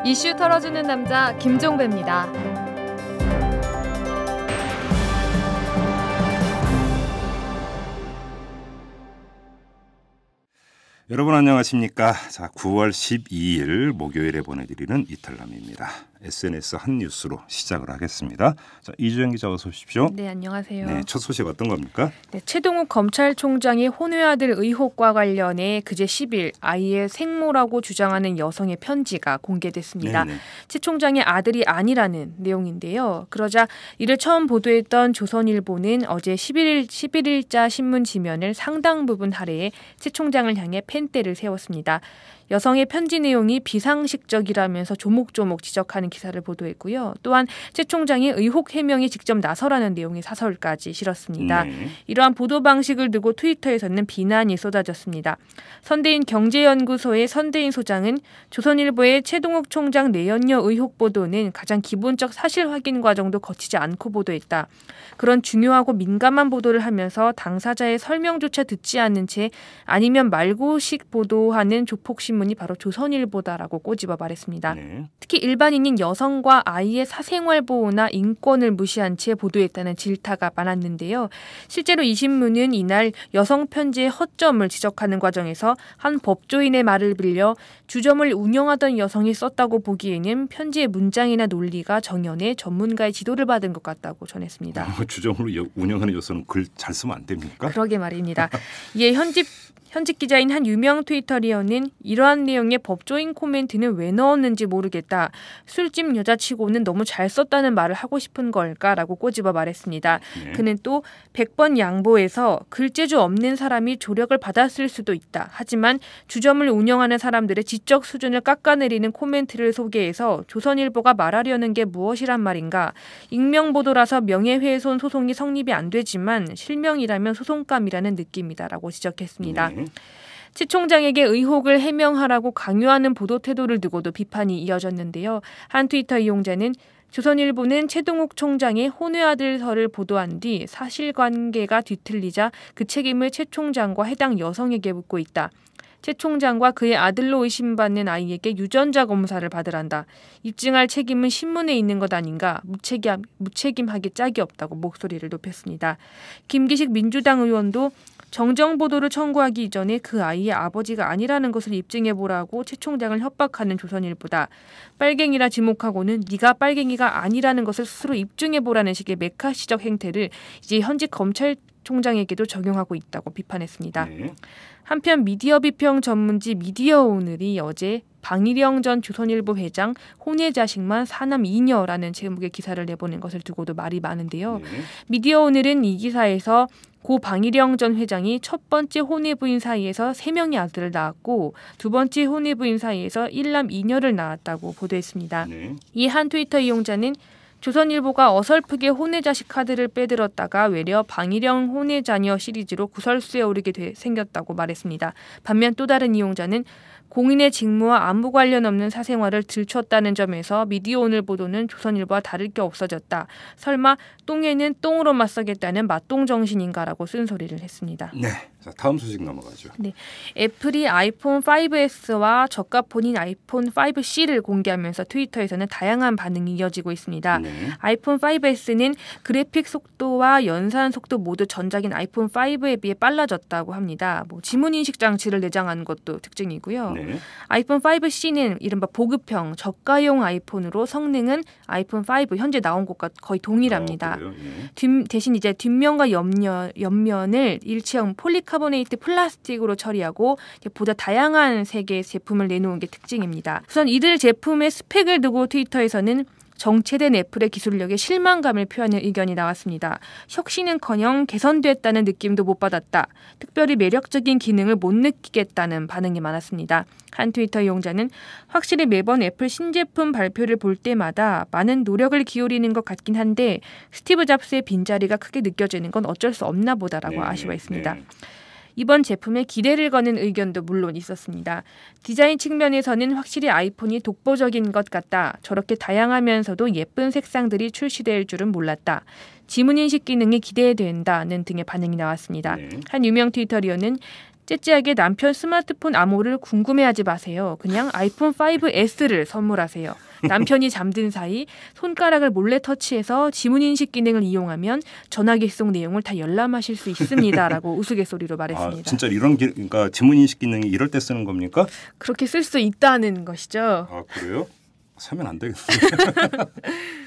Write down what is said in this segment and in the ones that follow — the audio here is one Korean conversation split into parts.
이슈 털어주는 남자 김종배입니다. 여러분 안녕하십니까? 자, 9월 12일 목요일에 보내드리는 이탈남입니다. SNS 한 뉴스로 시작을 하겠습니다. 자, 이주영 기자 어서 오십시오. 네, 안녕하세요. 네, 첫 소식 어떤 겁니까? 네, 최동욱 검찰총장의 혼외아들 의혹과 관련해 그제 10일 아이의 생모라고 주장하는 여성의 편지가 공개됐습니다. 네네. 최 총장의 아들이 아니라는 내용인데요. 그러자 이를 처음 보도했던 조선일보는 어제 11일자 신문 지면을 상당 부분 할애해 최 총장을 향해 펜대를 세웠습니다. 여성의 편지 내용이 비상식적이라면서 조목조목 지적하는 기사를 보도했고요. 또한 최 총장이 의혹 해명에 직접 나서라는 내용의 사설까지 실었습니다. 네. 이러한 보도 방식을 두고 트위터에서는 비난이 쏟아졌습니다. 선대인 경제연구소의 선대인 소장은 조선일보의 최동욱 총장 내연녀 의혹 보도는 가장 기본적 사실 확인 과정도 거치지 않고 보도했다. 그런 중요하고 민감한 보도를 하면서 당사자의 설명조차 듣지 않는 채 아니면 말고식 보도하는 조폭신문이 바로 조선일보다라고 꼬집어 말했습니다. 네. 특히 일반인인 여성과 아이의 사생활 보호나 인권을 무시한 채 보도했다는 질타가 많았는데요. 실제로 이 신문은 이날 여성 편지의 허점을 지적하는 과정에서 한 법조인의 말을 빌려 주점을 운영하던 여성이 썼다고 보기에는 편지의 문장이나 논리가 정연해 전문가의 지도를 받은 것 같다고 전했습니다. 주점으로 운영하는 여성은 글 잘 쓰면 안 됩니까? 그러게 말입니다. 이에 현직 기자인 한 유명 트위터리어는 이러한 내용의 법조인 코멘트는 왜 넣었는지 모르겠다. 술집 여자치고는 너무 잘 썼다는 말을 하고 싶은 걸까라고 꼬집어 말했습니다. 네. 그는 또 100번 양보해서 글재주 없는 사람이 조력을 받았을 수도 있다. 하지만 주점을 운영하는 사람들의 지적 수준을 깎아내리는 코멘트를 소개해서 조선일보가 말하려는 게 무엇이란 말인가. 익명보도라서 명예훼손 소송이 성립이 안 되지만 실명이라면 소송감이라는 느낌이다라고 지적했습니다. 네. 최 총장에게 의혹을 해명하라고 강요하는 보도 태도를 두고도 비판이 이어졌는데요. 한 트위터 이용자는 조선일보는 최동욱 총장의 혼외아들설을 보도한 뒤 사실관계가 뒤틀리자 그 책임을 최 총장과 해당 여성에게 묻고 있다. 최 총장과 그의 아들로 의심받는 아이에게 유전자 검사를 받으란다. 입증할 책임은 신문에 있는 것 아닌가. 무책임하기 짝이 없다고 목소리를 높였습니다. 김기식 민주당 의원도 정정보도를 청구하기 이전에 그 아이의 아버지가 아니라는 것을 입증해보라고 최 총장을 협박하는 조선일보다. 빨갱이라 지목하고는 네가 빨갱이가 아니라는 것을 스스로 입증해보라는 식의 메카시적 행태를 이제 현직 검찰총장에게도 적용하고 있다고 비판했습니다. 네. 한편 미디어 비평 전문지 미디어오늘이 어제 방일영 전 조선일보 회장 혼외 자식만 사남 2녀라는 제목의 기사를 내보낸 것을 두고도 말이 많은데요. 네. 미디어오늘은 이 기사에서 고 방일영 전 회장이 첫 번째 혼외 부인 사이에서 3명의 아들을 낳았고 두 번째 혼외 부인 사이에서 1남 2녀를 낳았다고 보도했습니다. 네. 이 한 트위터 이용자는 조선일보가 어설프게 혼외 자식 카드를 빼들었다가 외려 방일영 혼외 자녀 시리즈로 구설수에 오르게 생겼다고 말했습니다. 반면 또 다른 이용자는 공인의 직무와 아무 관련 없는 사생활을 들췄다는 점에서 미디어오늘 보도는 조선일보와 다를 게 없어졌다. 설마 똥에는 똥으로 맞서겠다는 맞똥 정신인가라고 쓴소리를 했습니다. 네. 자, 다음 소식 넘어가죠. 네, 애플이 아이폰 5S와 저가폰인 아이폰 5C를 공개하면서 트위터에서는 다양한 반응이 이어지고 있습니다. 네. 아이폰 5S는 그래픽 속도와 연산 속도 모두 전작인 아이폰 5에 비해 빨라졌다고 합니다. 지문인식 장치를 내장한 것도 특징이고요. 네. 아이폰 5C는 이른바 보급형 저가용 아이폰으로 성능은 아이폰 5 현재 나온 것과 거의 동일합니다. 그래요? 예. 대신 이제 뒷면과 옆면을 일체형 폴리카보네이트 플라스틱으로 처리하고 보다 다양한 색의 제품을 내놓은 게 특징입니다. 우선 이들 제품의 스펙을 두고 트위터에서는 정체된 애플의 기술력에 실망감을 표하는 의견이 나왔습니다. 혁신은커녕 개선됐다는 느낌도 못 받았다. 특별히 매력적인 기능을 못 느끼겠다는 반응이 많았습니다. 한 트위터 이용자는 확실히 매번 애플 신제품 발표를 볼 때마다 많은 노력을 기울이는 것 같긴 한데 스티브 잡스의 빈자리가 크게 느껴지는 건 어쩔 수 없나 보다라고 아쉬워했습니다. 네. 이번 제품에 기대를 거는 의견도 물론 있었습니다. 디자인 측면에서는 확실히 아이폰이 독보적인 것 같다. 저렇게 다양하면서도 예쁜 색상들이 출시될 줄은 몰랐다. 지문인식 기능이 기대된다는 등의 반응이 나왔습니다. 네. 한 유명 트위터리어는 째째하게 남편 스마트폰 암호를 궁금해하지 마세요. 그냥 아이폰 5S를 선물하세요. 남편이 잠든 사이 손가락을 몰래 터치해서 지문인식 기능을 이용하면 전화기 속 내용을 다 열람하실 수 있습니다라고 우스갯소리로 말했습니다. 진짜 이런 그러니까 지문인식 기능이 이럴 때 쓰는 겁니까? 그렇게 쓸 수 있다는 것이죠. 아 그래요? 사면 안 되겠네.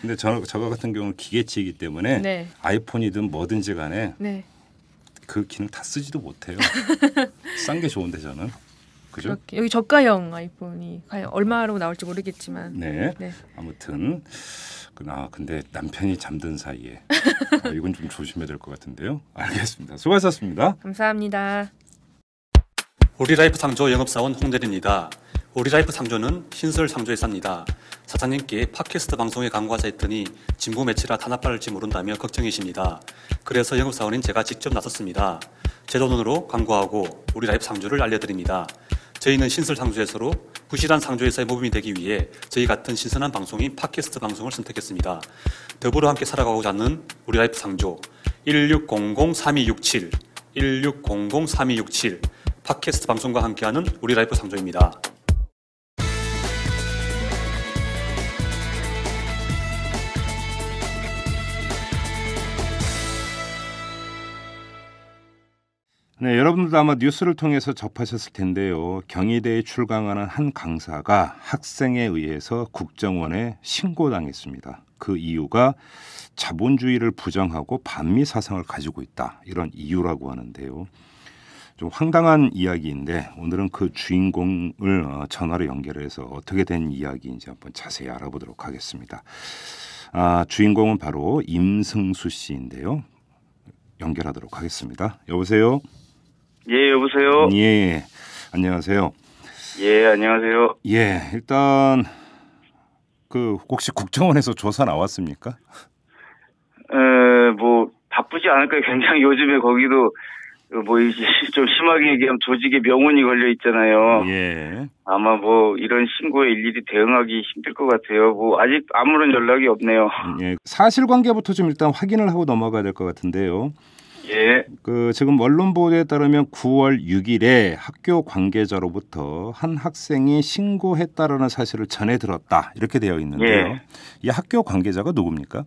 근데 저 같은 경우는 기계치이기 때문에 네. 아이폰이든 뭐든지 간에 네. 그 기능 다 쓰지도 못해요. 싼 게 좋은데 저는. 그죠? 그렇게. 여기 저가형 아이폰이 과연 얼마로 나올지 모르겠지만. 네. 네. 아무튼 근데 남편이 잠든 사이에 이건 좀 조심해야 될 것 같은데요. 알겠습니다. 수고하셨습니다. 감사합니다. 우리라이프 상조 영업사원 홍대리입니다. 우리라이프 상조는 신설 상조회사입니다. 사장님께 팟캐스트 방송에 광고하자 했더니 진부 매치라 탄압받을지 모른다며 걱정이십니다. 그래서 영업사원인 제가 직접 나섰습니다. 제 돈으로 광고하고 우리라이프 상조를 알려드립니다. 저희는 신설 상조회사로 부실한 상조회사의 모범이 되기 위해 저희 같은 신선한 방송인 팟캐스트 방송을 선택했습니다. 더불어 함께 살아가고자 하는 우리라이프 상조 1600-3267 1600-3267 팟캐스트 방송과 함께하는 우리라이프 상조입니다. 네, 여러분들도 아마 뉴스를 통해서 접하셨을 텐데요. 경희대에 출강하는 한 강사가 학생에 의해서 국정원에 신고당했습니다. 그 이유가 자본주의를 부정하고 반미 사상을 가지고 있다. 이런 이유라고 하는데요. 좀 황당한 이야기인데 오늘은 그 주인공을 전화로 연결해서 어떻게 된 이야기인지 한번 자세히 알아보도록 하겠습니다. 주인공은 바로 임승수 씨인데요. 연결하도록 하겠습니다. 여보세요? 예, 여보세요? 예, 안녕하세요. 예, 안녕하세요. 예, 일단 혹시 국정원에서 조사 나왔습니까? 뭐 바쁘지 않을까요? 굉장히 요즘에 거기도 좀 심하게 얘기하면 조직에 명운이 걸려 있잖아요. 예. 아마 이런 신고에 일일이 대응하기 힘들 것 같아요. 아직 아무런 연락이 없네요. 예, 사실관계부터 좀 일단 확인을 하고 넘어가야 될 것 같은데요. 예. 지금 언론 보도에 따르면 9월 6일에 학교 관계자로부터 한 학생이 신고했다라는 사실을 전해 들었다. 이렇게 되어 있는데요. 예. 이 학교 관계자가 누굽니까?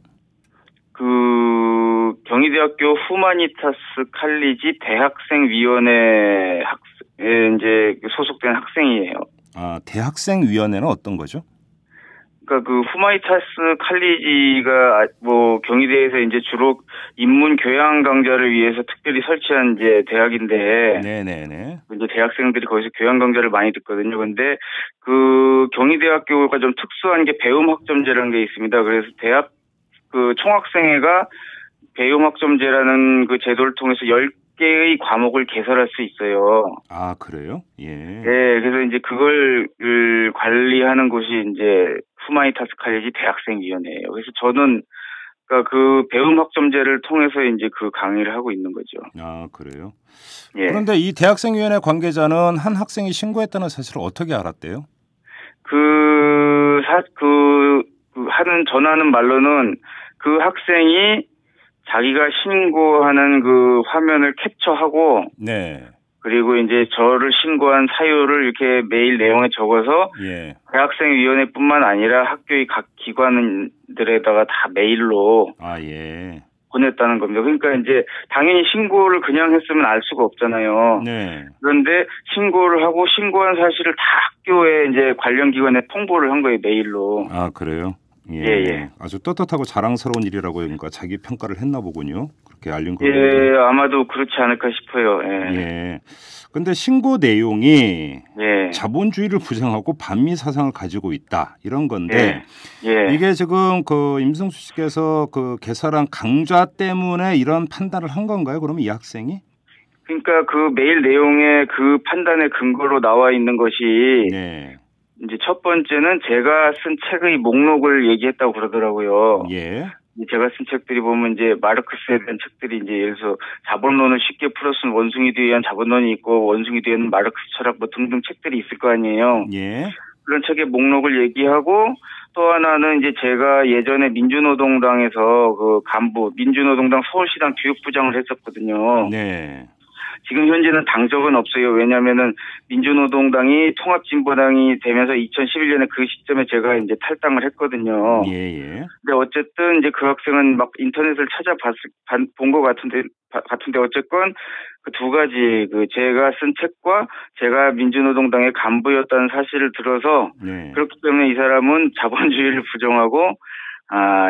경희대학교 후마니타스 칼리지 대학생위원회 이제 소속된 학생이에요. 대학생위원회는 어떤 거죠? 그러니까 후마니타스 칼리지가 경희대에서 이제 주로 인문 교양 강좌를 위해서 특별히 설치한 이제 대학인데, 네네네. 이제 대학생들이 거기서 교양 강좌를 많이 듣거든요. 근데 경희대학교가 좀 특수한 게 배움 학점제라는 게 있습니다. 그래서 대학 총학생회가 배움 학점제라는 그 제도를 통해서 10개의 과목을 개설할 수 있어요. 아, 그래요? 예. 네, 그래서 이제 그걸 관리하는 곳이 이제 후마니타스 칼리지 대학생위원회예요. 그래서 저는 그 배움 학점제를 통해서 이제 그 강의를 하고 있는 거죠. 아, 그래요? 예. 그런데 이 대학생위원회 관계자는 한 학생이 신고했다는 사실을 어떻게 알았대요? 전하는 말로는 그 학생이 자기가 신고하는 그 화면을 캡처하고, 네. 그리고 이제 저를 신고한 사유를 이렇게 메일 내용에 적어서, 예. 대학생위원회뿐만 아니라 학교의 각 기관들에다가 다 메일로 예. 보냈다는 겁니다. 그러니까 이제 당연히 신고를 그냥 했으면 알 수가 없잖아요. 네. 그런데 신고를 하고 신고한 사실을 다 학교에 이제 관련 기관에 통보를 한 거예요, 메일로. 아, 그래요? 예. 예. 아주 떳떳하고 자랑스러운 일이라고 그러니까 자기 평가를 했나 보군요. 그렇게 알린 거. 예, 아마도 그렇지 않을까 싶어요. 예. 예. 근데 신고 내용이 예. 자본주의를 부정하고 반미 사상을 가지고 있다 이런 건데 예. 이게 지금 임승수 씨께서 개설한 강좌 때문에 이런 판단을 한 건가요? 그러면 이 학생이? 그러니까 그 메일 내용에 그 판단의 근거로 나와 있는 것이 네. 이제 첫 번째는 제가 쓴 책의 목록을 얘기했다고 그러더라고요. 예. 제가 쓴 책들이 보면 이제 마르크스에 대한 책들이 이제 예를 들어서 자본론을 쉽게 풀어쓴 원숭이에 대한 자본론이 있고 원숭이에 대한 마르크스 철학 등등 책들이 있을 거 아니에요. 예. 그런 책의 목록을 얘기하고 또 하나는 이제 제가 예전에 민주노동당에서 그 간부 민주노동당 서울시당 교육부장을 했었거든요. 네. 지금 현재는 당적은 없어요. 왜냐하면은 민주노동당이 통합진보당이 되면서 2011년에 그 시점에 제가 이제 탈당을 했거든요. 예. 근데 어쨌든 이제 그 학생은 막 인터넷을 본 것 같은데 어쨌건 그 두 가지 그 제가 쓴 책과 제가 민주노동당의 간부였다는 사실을 들어서 네. 그렇기 때문에 이 사람은 자본주의를 부정하고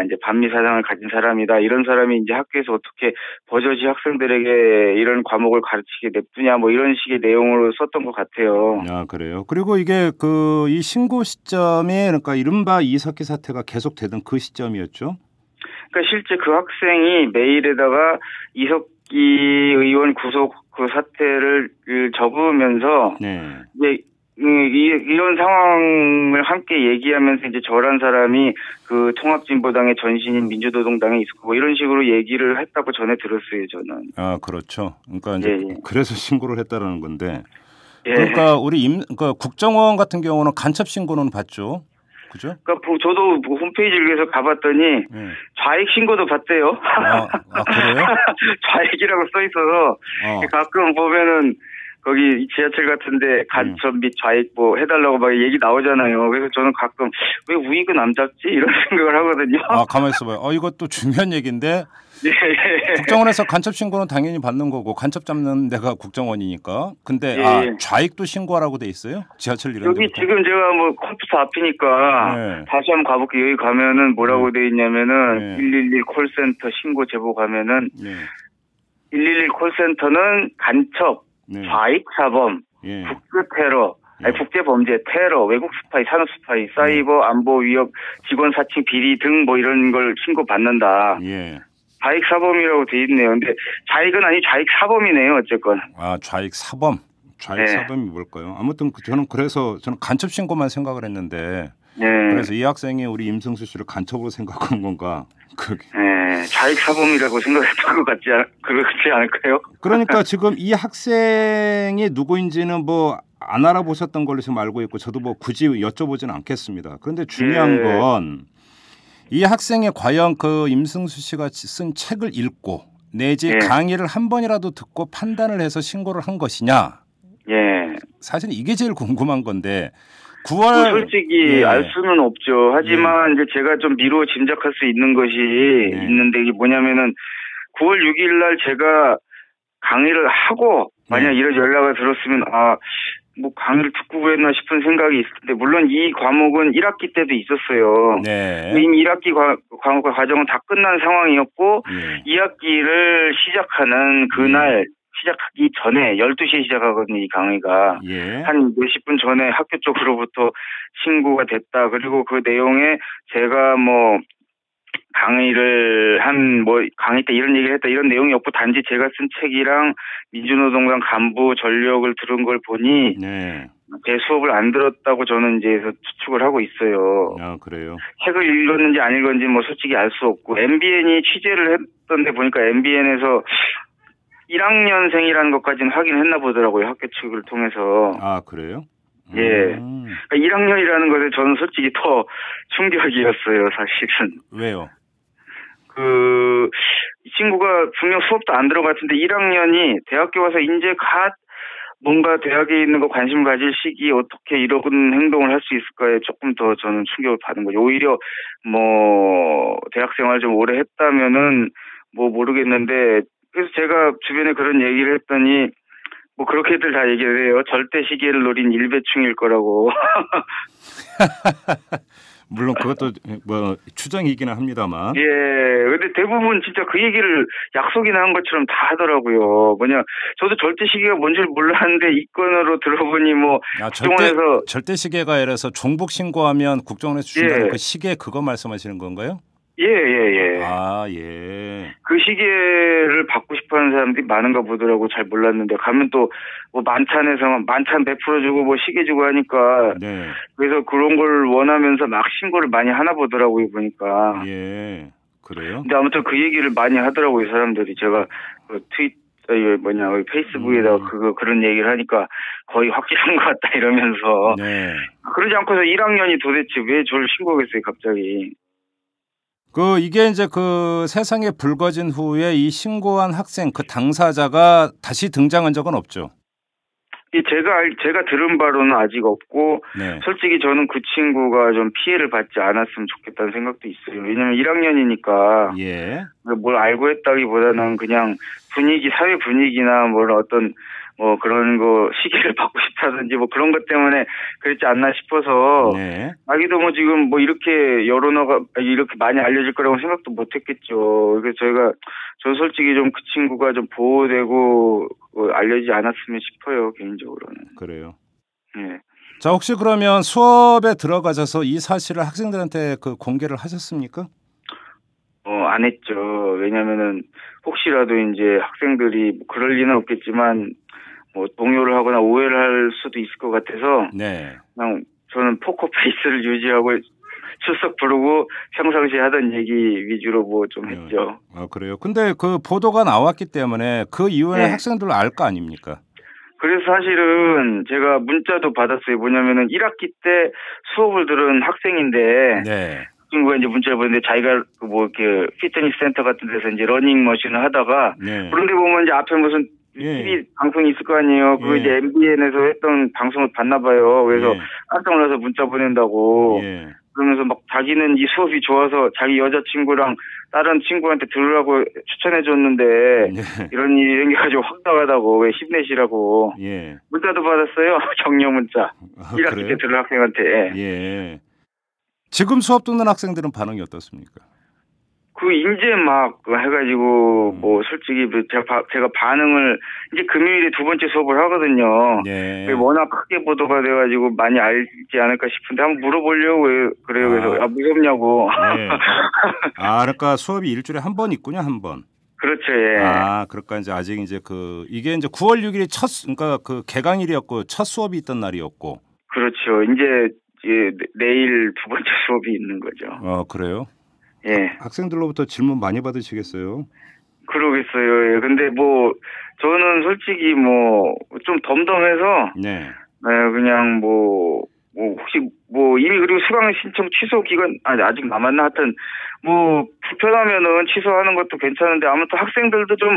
이제 반미 사상을 가진 사람이다. 이런 사람이 이제 학교에서 어떻게 버젓이 학생들에게 이런 과목을 가르치게 냅두냐 뭐 이런 식의 내용으로 썼던 것 같아요. 아, 그래요. 그리고 이게 이 신고 시점이 그러니까 이른바 이석기 사태가 계속되던 그 시점이었죠. 그러니까 실제 그 학생이 메일에다가 이석기 의원 구속 그 사태를 적으면서 네. 이제 이런 상황을 함께 얘기하면서 이제 저란 사람이 그 통합진보당의 전신인 민주노동당에 있었고 뭐 이런 식으로 얘기를 했다고 전해 들었어요, 저는. 아, 그렇죠. 그러니까 이제 예. 그래서 신고를 했다라는 건데. 예. 그러니까 그러니까 국정원 같은 경우는 간첩 신고는 받죠. 그죠? 그러니까 저도 홈페이지를 위해서 가봤더니 네. 좌익 신고도 받대요. 그래요? 좌익이라고 써 있어서 가끔 보면은 거기 지하철 같은데 간첩 및 좌익 뭐 해달라고 막 얘기 나오잖아요. 그래서 저는 가끔 왜 우익은 안 잡지 이런 생각을 하거든요. 가만히 있어봐요. 이것도 중요한 얘기인데. 예. 국정원에서 간첩 신고는 당연히 받는 거고 간첩 잡는 데가 국정원이니까. 근데 좌익도 신고하라고 돼 있어요? 지하철 이런 여기 데부터? 지금 제가 뭐 컴퓨터 앞이니까 네. 다시 한번 가볼게요. 여기 가면은 뭐라고 돼 있냐면은 111 콜센터 신고 제보 가면은 111 콜센터는 간첩, 좌익 사범, 국제 테러, 국제범죄, 테러, 외국 스파이, 산업 스파이, 사이버 안보 위협, 직원 사칭 비리 등 뭐 이런 걸 신고 받는다. 좌익 사범이라고 돼 있네요. 근데 좌익은 아니 좌익 사범이네요. 어쨌건. 좌익 사범. 좌익 사범이 뭘까요? 아무튼 저는 간첩 신고만 생각을 했는데. 그래서 이 학생이 우리 임승수 씨를 간첩으로 생각한 건가? 좌익 사범이라고 생각했던 것 그렇지 않을까요? 그러니까 지금 이 학생이 누구인지는 뭐 안 알아보셨던 걸로 지금 알고 있고 저도 뭐 굳이 여쭤보지는 않겠습니다. 그런데 중요한 건 이 학생이 과연 그 임승수 씨가 쓴 책을 읽고 내지 강의를 한 번이라도 듣고 판단을 해서 신고를 한 것이냐? 사실 이게 제일 궁금한 건데 9월 솔직히 알 수는 없죠. 하지만 이제 제가 좀 미루어 짐작할 수 있는 것이 있는데 이게 뭐냐면은 9월 6일 날 제가 강의를 하고 만약 이런 연락을 들었으면 뭐 강의를 듣고 그랬나 싶은 생각이 있을 텐데 물론 이 과목은 1학기 때도 있었어요. 이미 1학기 과정은 다 끝난 상황이었고 2학기를 시작하는 그날 시작하기 전에 12시에 시작하거든요. 이 강의가. 한 몇십 분 전에 학교 쪽으로부터 신고가 됐다. 그리고 그 내용에 제가 뭐 강의를 강의 때 이런 얘기를 했다. 이런 내용이 없고 단지 제가 쓴 책이랑 민주노동당 간부 전력을 들은 걸 보니 제 수업을 안 들었다고 저는 이제 추측을 하고 있어요. 그래요? 책을 읽었는지 안 읽었는지 뭐 솔직히 알 수 없고 MBN이 취재를 했던데 보니까 MBN에서 1학년생이라는 것까지는 확인했나 보더라고요. 학교 측을 통해서. 그래요? 그러니까 1학년이라는 것에 저는 솔직히 더 충격이었어요, 사실은. 왜요? 이 친구가 분명 수업도 안 들어갔는데 1학년이 대학교 와서 이제 뭔가 대학에 있는 거 관심 가질 시기에 어떻게 이런 행동을 할 수 있을까에 조금 더 저는 충격을 받은 거죠. 오히려 뭐 대학 생활 좀 오래 했다면은 뭐 모르겠는데 그래서 제가 주변에 그런 얘기를 했더니 뭐 그렇게들 다 얘기를 해요. 절대 시계를 노린 일배충일 거라고. 물론 그것도 뭐 추정이기는 합니다만. 근데 대부분 진짜 그 얘기를 약속이나 한 것처럼 다 하더라고요. 저도 절대 시계가 뭔지를 몰랐는데 이 건으로 들어보니 뭐 국정원에서 절대 시계가 예를 들어서 종북 신고하면 국정원에서 준다는 그 시계 그거 말씀하시는 건가요? 그 시계를 받고 싶어하는 사람들이 많은가 보더라고. 잘 몰랐는데 가면 또 뭐 만찬에서 만찬 100% 주고 뭐 시계 주고 하니까 그래서 그런 걸 원하면서 막 신고를 많이 하나 보더라고요. 보니까. 그래요? 근데 아무튼 그 얘기를 많이 하더라고요. 사람들이 제가 페이스북에다가 그런 얘기를 하니까 거의 확실한 것 같다 이러면서 그러지 않고서 1학년이 도대체 왜 저를 신고하겠어요, 갑자기. 이게 이제 그 세상에 불거진 후에 이 신고한 학생 그 당사자가 다시 등장한 적은 없죠. 제가 들은 바로는 아직 없고, 네. 솔직히 저는 그 친구가 좀 피해를 받지 않았으면 좋겠다는 생각도 있어요. 왜냐면 1학년이니까, 예. 뭘 알고 했다기보다는 그냥 사회 분위기나 어떤, 그런 거, 시기를 받고 싶다든지 그런 것 때문에 그랬지 않나 싶어서, 네. 자기도 지금 이렇게 여론어가 이렇게 많이 알려질 거라고 생각도 못 했겠죠. 그래서 저 솔직히 좀 그 친구가 좀 보호되고 알려지지 않았으면 싶어요, 개인적으로는. 그래요. 네. 자, 혹시 그러면 수업에 들어가셔서 이 사실을 학생들한테 공개를 하셨습니까? 안 했죠. 왜냐면은 혹시라도 이제 학생들이 그럴 리는 없겠지만 동요를 하거나 오해를 할 수도 있을 것 같아서 네. 그냥 저는 포커페이스를 유지하고 출석 부르고 평상시에 하던 얘기 위주로 좀 했죠. 그래요. 근데 그 보도가 나왔기 때문에 그 이후에 네. 학생들 알 거 아닙니까? 그래서 사실은 제가 문자도 받았어요. 뭐냐면은 1학기 때 수업을 들은 학생인데 네. 친구가 이제 문자를 보냈는데 자기가 이렇게 피트니스 센터 같은 데서 이제 러닝머신을 하다가 네. 그런데 보면 이제 앞에 무슨 TV 방송이 있을 거 아니에요. 그거 이제 MBN에서 했던 방송을 봤나 봐요. 그래서 깜짝 놀라서 문자 보낸다고. 그러면서 자기는 이 수업이 좋아서 자기 여자친구랑 다른 친구한테 들으라고 추천해줬는데 이런 일이 생겨가지고 황당하다고 왜 힘내시라고 문자도 받았어요. 격려 문자. 1학기 때 들은 학생한테. 지금 수업 듣는 학생들은 반응이 어떻습니까? 이제 해가지고, 솔직히, 제가 반응을, 이제 금요일에 두 번째 수업을 하거든요. 네. 워낙 크게 보도가 돼가지고 많이 알지 않을까 싶은데, 한번 물어보려고 그래요. 그래서, 무섭냐고. 네. 그러니까 수업이 일주일에 한 번 있군요, 한 번. 그렇죠, 예. 그러니까 이제 아직 이제 이게 이제 9월 6일이 그러니까 개강일이었고, 첫 수업이 있던 날이었고. 그렇죠. 이제 내일 두 번째 수업이 있는 거죠. 그래요? 예. 학생들로부터 질문 많이 받으시겠어요? 그러겠어요. 예. 근데 저는 솔직히 좀 덤덤해서. 네. 그냥 혹시 이미 그리고 수강 신청 취소 기간, 아직 남았나? 하여튼, 불편하면은 취소하는 것도 괜찮은데, 아무튼 학생들도 좀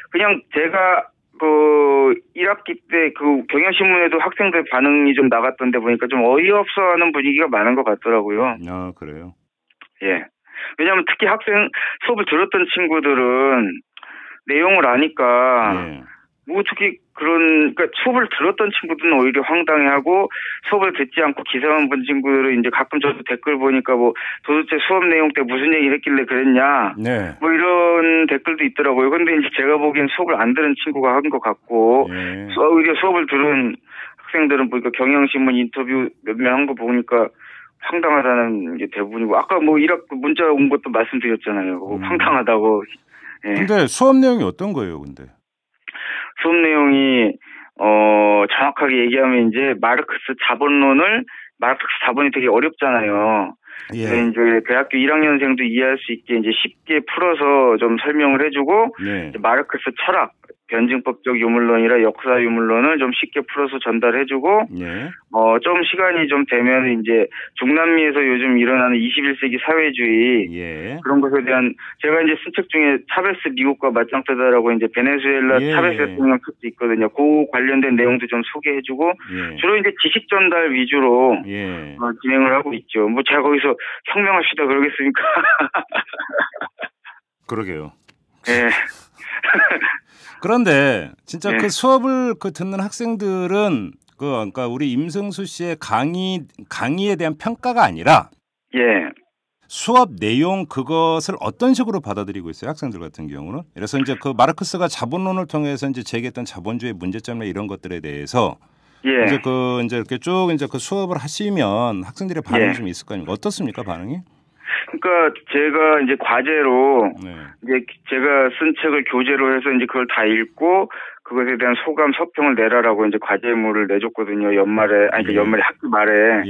그냥 제가 1학기 때 경향신문에도 학생들 반응이 좀 나갔던데 보니까 좀 어이없어 하는 분위기가 많은 것 같더라고요. 그래요? 예. 왜냐면 특히 수업을 들었던 친구들은 내용을 아니까, 특히 그러니까 수업을 들었던 친구들은 오히려 황당해하고 수업을 듣지 않고 기사만 본 친구들은 이제 가끔 저도 댓글 보니까 도대체 수업 내용 때 무슨 얘기를 했길래 그랬냐. 네. 이런 댓글도 있더라고요. 근데 이제 제가 보기엔 수업을 안 들은 친구가 한 것 같고, 오히려 수업을 들은 학생들은 보니까 경향신문 인터뷰 몇 명 한 거 보니까 황당하다는 게 대부분이고, 아까 문자 온 것도 말씀드렸잖아요. 황당하다고. 예. 근데 수업 내용이 어떤 거예요, 근데? 수업 내용이, 정확하게 얘기하면 이제 마르크스 자본이 되게 어렵잖아요. 이제 대학교 1학년생도 이해할 수 있게 이제 쉽게 풀어서 좀 설명을 해주고, 마르크스 철학, 변증법적 유물론이라 역사 유물론을 좀 쉽게 풀어서 전달해주고, 좀 시간이 좀 되면 이제 중남미에서 요즘 일어나는 21세기 사회주의 그런 것에 대한 제가 이제 쓴 책 중에 차베스 미국과 맞짱뜨다라고 이제 베네수엘라 차베스 대통령 책도 있거든요. 그 관련된 내용도 좀 소개해주고 주로 이제 지식 전달 위주로 진행을 하고 있죠. 제가 거기서 혁명합시다 그러겠습니까? 그러게요. 예. 그런데 진짜 그 수업을 듣는 학생들은 그러니까 우리 임성수 씨의 강의에 대한 평가가 아니라 수업 내용 그것을 어떤 식으로 받아들이고 있어요, 학생들 같은 경우는? 그래서 이제 마르크스가 자본론을 통해서 이제 제기했던 자본주의 문제점이나 이런 것들에 대해서 이제 이렇게 쭉 이제 수업을 하시면 학생들의 반응이 좀 있을 거 아닙니까? 어떻습니까, 반응이? 그러니까 제가 이제 과제로 이제 제가 쓴 책을 교재로 해서 이제 그걸 다 읽고 그것에 대한 소감 서평을 내라라고 이제 과제물을 내줬거든요. 연말에 학기 말에.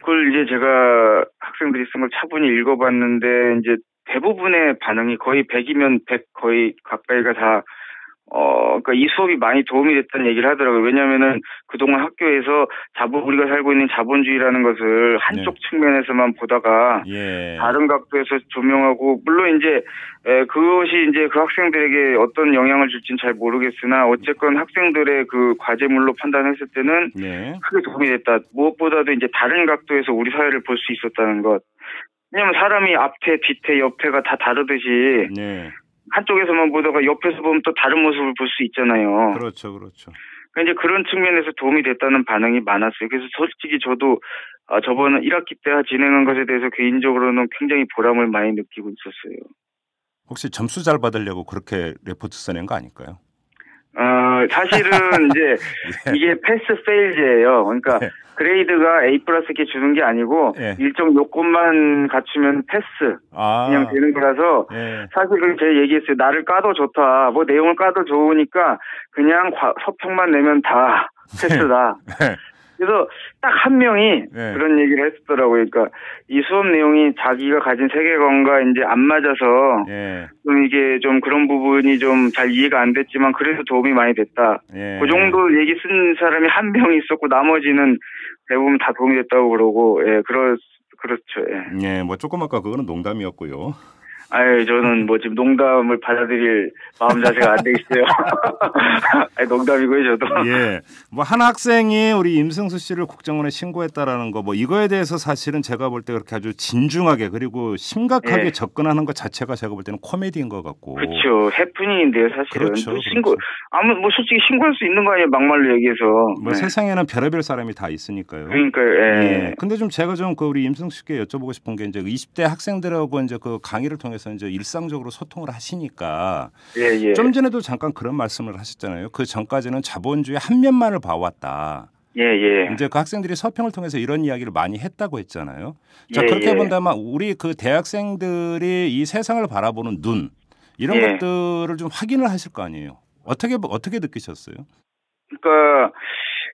그걸 이제 제가 학생들이 쓴 걸 차분히 읽어봤는데 이제 대부분의 반응이 거의 100이면 100 거의 가까이가 다 그러니까 이 수업이 많이 도움이 됐다는 얘기를 하더라고요. 왜냐하면은 그동안 학교에서 우리가 살고 있는 자본주의라는 것을 한쪽 측면에서만 보다가 다른 각도에서 조명하고, 물론 이제 그것이 이제 그 학생들에게 어떤 영향을 줄지는 잘 모르겠으나 어쨌건 학생들의 그 과제물로 판단했을 때는 크게 도움이 됐다. 무엇보다도 이제 다른 각도에서 우리 사회를 볼 수 있었다는 것. 왜냐면 사람이 앞에, 뒤태, 옆에가 다 다르듯이 한쪽에서만 보다가 옆에서 보면 또 다른 모습을 볼 수 있잖아요. 그렇죠. 그러니까 이제 그런 측면에서 도움이 됐다는 반응이 많았어요. 그래서 솔직히 저도 저번 1학기 때 진행한 것에 대해서 개인적으로는 굉장히 보람을 많이 느끼고 있었어요. 혹시 점수 잘 받으려고 그렇게 레포트 써낸 거 아닐까요? 사실은 이제 이게 패스 페일제예요. 그러니까 그레이드가 A 플러스 이렇게 주는 게 아니고 일정 요건만 갖추면 패스 그냥 되는 거라서 사실은 제가 얘기했어요. 나를 까도 좋다. 뭐 내용을 까도 좋으니까 그냥 서평만 내면 다 패스다. 그래서 딱 한 명이 그런 얘기를 했었더라고요. 그러니까 이 수업 내용이 자기가 가진 세계관과 이제 안 맞아서 좀 이게 좀 그런 부분이 좀 잘 이해가 안 됐지만 그래도 도움이 많이 됐다. 그 정도 얘기 쓴 사람이 한 명 있었고 나머지는 대부분 다 도움이 됐다고 그러고 그렇죠. 뭐 조금 아까 그거는 농담이었고요. 저는 뭐 지금 농담을 받아들일 마음 자세가 안 돼 있어요. 농담이고요, 저도. 뭐 한 학생이 우리 임승수 씨를 국정원에 신고했다라는 거, 뭐 이거에 대해서 사실은 제가 볼 때 그렇게 아주 진중하게 그리고 심각하게 접근하는 것 자체가 제가 볼 때는 코미디인 것 같고. 그렇죠. 해프닝인데요, 사실은. 그렇죠. 뭐 솔직히 신고할 수 있는 거 아니에요, 막말로 얘기해서. 뭐 세상에는 별의별 사람이 다 있으니까요. 그러니까요. 근데 좀 제가 좀 그 우리 임승수 씨께 여쭤보고 싶은 게 이제 20대 학생들하고 이제 그 강의를 통해서 이제 일상적으로 소통을 하시니까 좀 전에도 잠깐 그런 말씀을 하셨잖아요. 그 전까지는 자본주의 한 면만을 봐왔다. 이제 그 학생들이 서평을 통해서 이런 이야기를 많이 했다고 했잖아요. 자, 그렇게 본다면 우리 그 대학생들이 이 세상을 바라보는 눈 이런 것들을 좀 확인을 하실 거 아니에요. 어떻게 느끼셨어요? 그러니까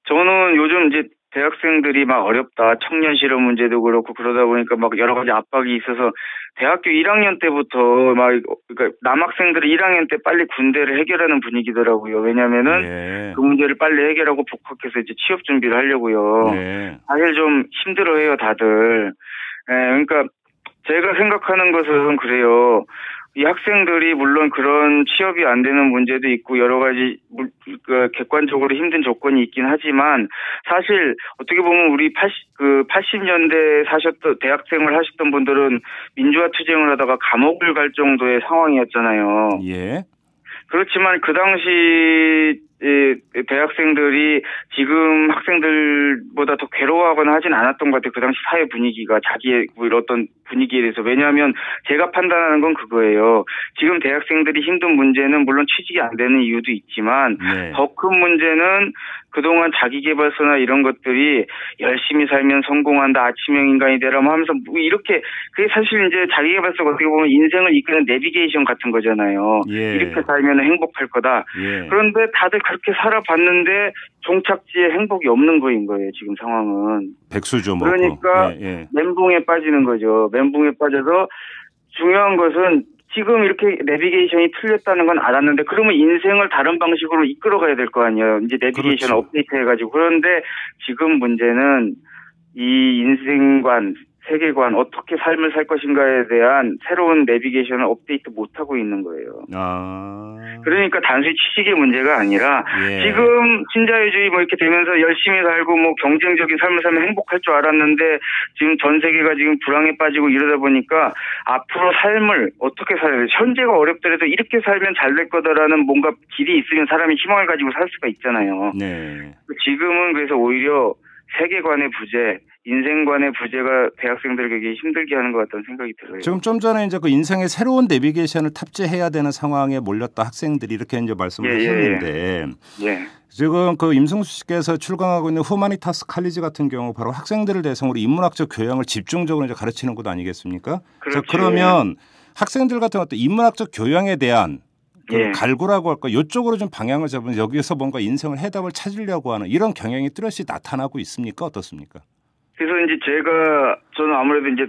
저는 요즘 이제 대학생들이 막 어렵다. 청년 실업 문제도 그렇고 그러다 보니까 막 여러 가지 압박이 있어서 대학교 1학년 때부터 그러니까 남학생들이 1학년 때 빨리 군대를 해결하는 분위기더라고요. 왜냐면은 그 문제를 빨리 해결하고 복학해서 이제 취업 준비를 하려고요. 사실 좀 힘들어해요, 다들. 그러니까 제가 생각하는 것은 그래요. 이 학생들이 물론 그런 취업이 안 되는 문제도 있고 여러 가지 객관적으로 힘든 조건이 있긴 하지만 사실 어떻게 보면 우리 80년대 대학생을 하셨던 분들은 민주화 투쟁을 하다가 감옥을 갈 정도의 상황이었잖아요. 그렇지만 그 당시 대학생들이 지금 학생들보다 더 괴로워하거나 하진 않았던 것 같아요. 그 당시 사회 분위기가 자기의 어떤 분위기에 대해서. 왜냐하면 제가 판단하는 건 그거예요. 지금 대학생들이 힘든 문제는 물론 취직이 안 되는 이유도 있지만 더 큰 문제는 그동안 자기계발서나 이런 것들이 열심히 살면 성공한다, 아침형 인간이 되라 하면서 뭐 이렇게 그게 사실 이제 자기계발서가 어떻게 보면 인생을 이끄는 내비게이션 같은 거잖아요. 이렇게 살면 행복할 거다. 그런데 다들 그렇게 살아봤는데 종착지에 행복이 없는 거인 거예요. 지금 상황은. 백수죠. 뭐. 그러니까 멘붕에 빠지는 거죠. 멘붕에 빠져서 중요한 것은 지금 이렇게 내비게이션이 틀렸다는 건 알았는데 그러면 인생을 다른 방식으로 이끌어가야 될 거 아니에요. 이제 내비게이션을 업데이트해가지고. 그런데 지금 문제는 이 인생관, 세계관, 어떻게 삶을 살 것인가에 대한 새로운 내비게이션을 업데이트 못하고 있는 거예요. 그러니까 단순히 취직의 문제가 아니라 지금 신자유주의 뭐 이렇게 되면서 열심히 살고 뭐 경쟁적인 삶을 살면 행복할 줄 알았는데 지금 전 세계가 지금 불황에 빠지고 이러다 보니까 앞으로 삶을 어떻게 살아야 돼? 현재가 어렵더라도 이렇게 살면 잘 될 거다라는 뭔가 길이 있으면 사람이 희망을 가지고 살 수가 있잖아요. 지금은 그래서 오히려 세계관의 부재, 인생관의 부재가 대학생들에게 힘들게 하는 것 같다는 생각이 들어요. 지금 좀 전에 이제 그 인생의 새로운 내비게이션을 탑재해야 되는 상황에 몰렸다 학생들이 이렇게 이제 말씀을 하셨는데 지금 그 임승수 씨께서 출강하고 있는 후마니타스 칼리지 같은 경우 바로 학생들을 대상으로 인문학적 교양을 집중적으로 이제 가르치는 곳 아니겠습니까? 자, 그러면 학생들 같은 어떤 인문학적 교양에 대한 갈구라고 할까 이쪽으로 좀 방향을 잡으면 여기서 뭔가 인생을 해답을 찾으려고 하는 이런 경향이 뚜렷이 나타나고 있습니까? 어떻습니까? 그래서 이제 저는 아무래도 이제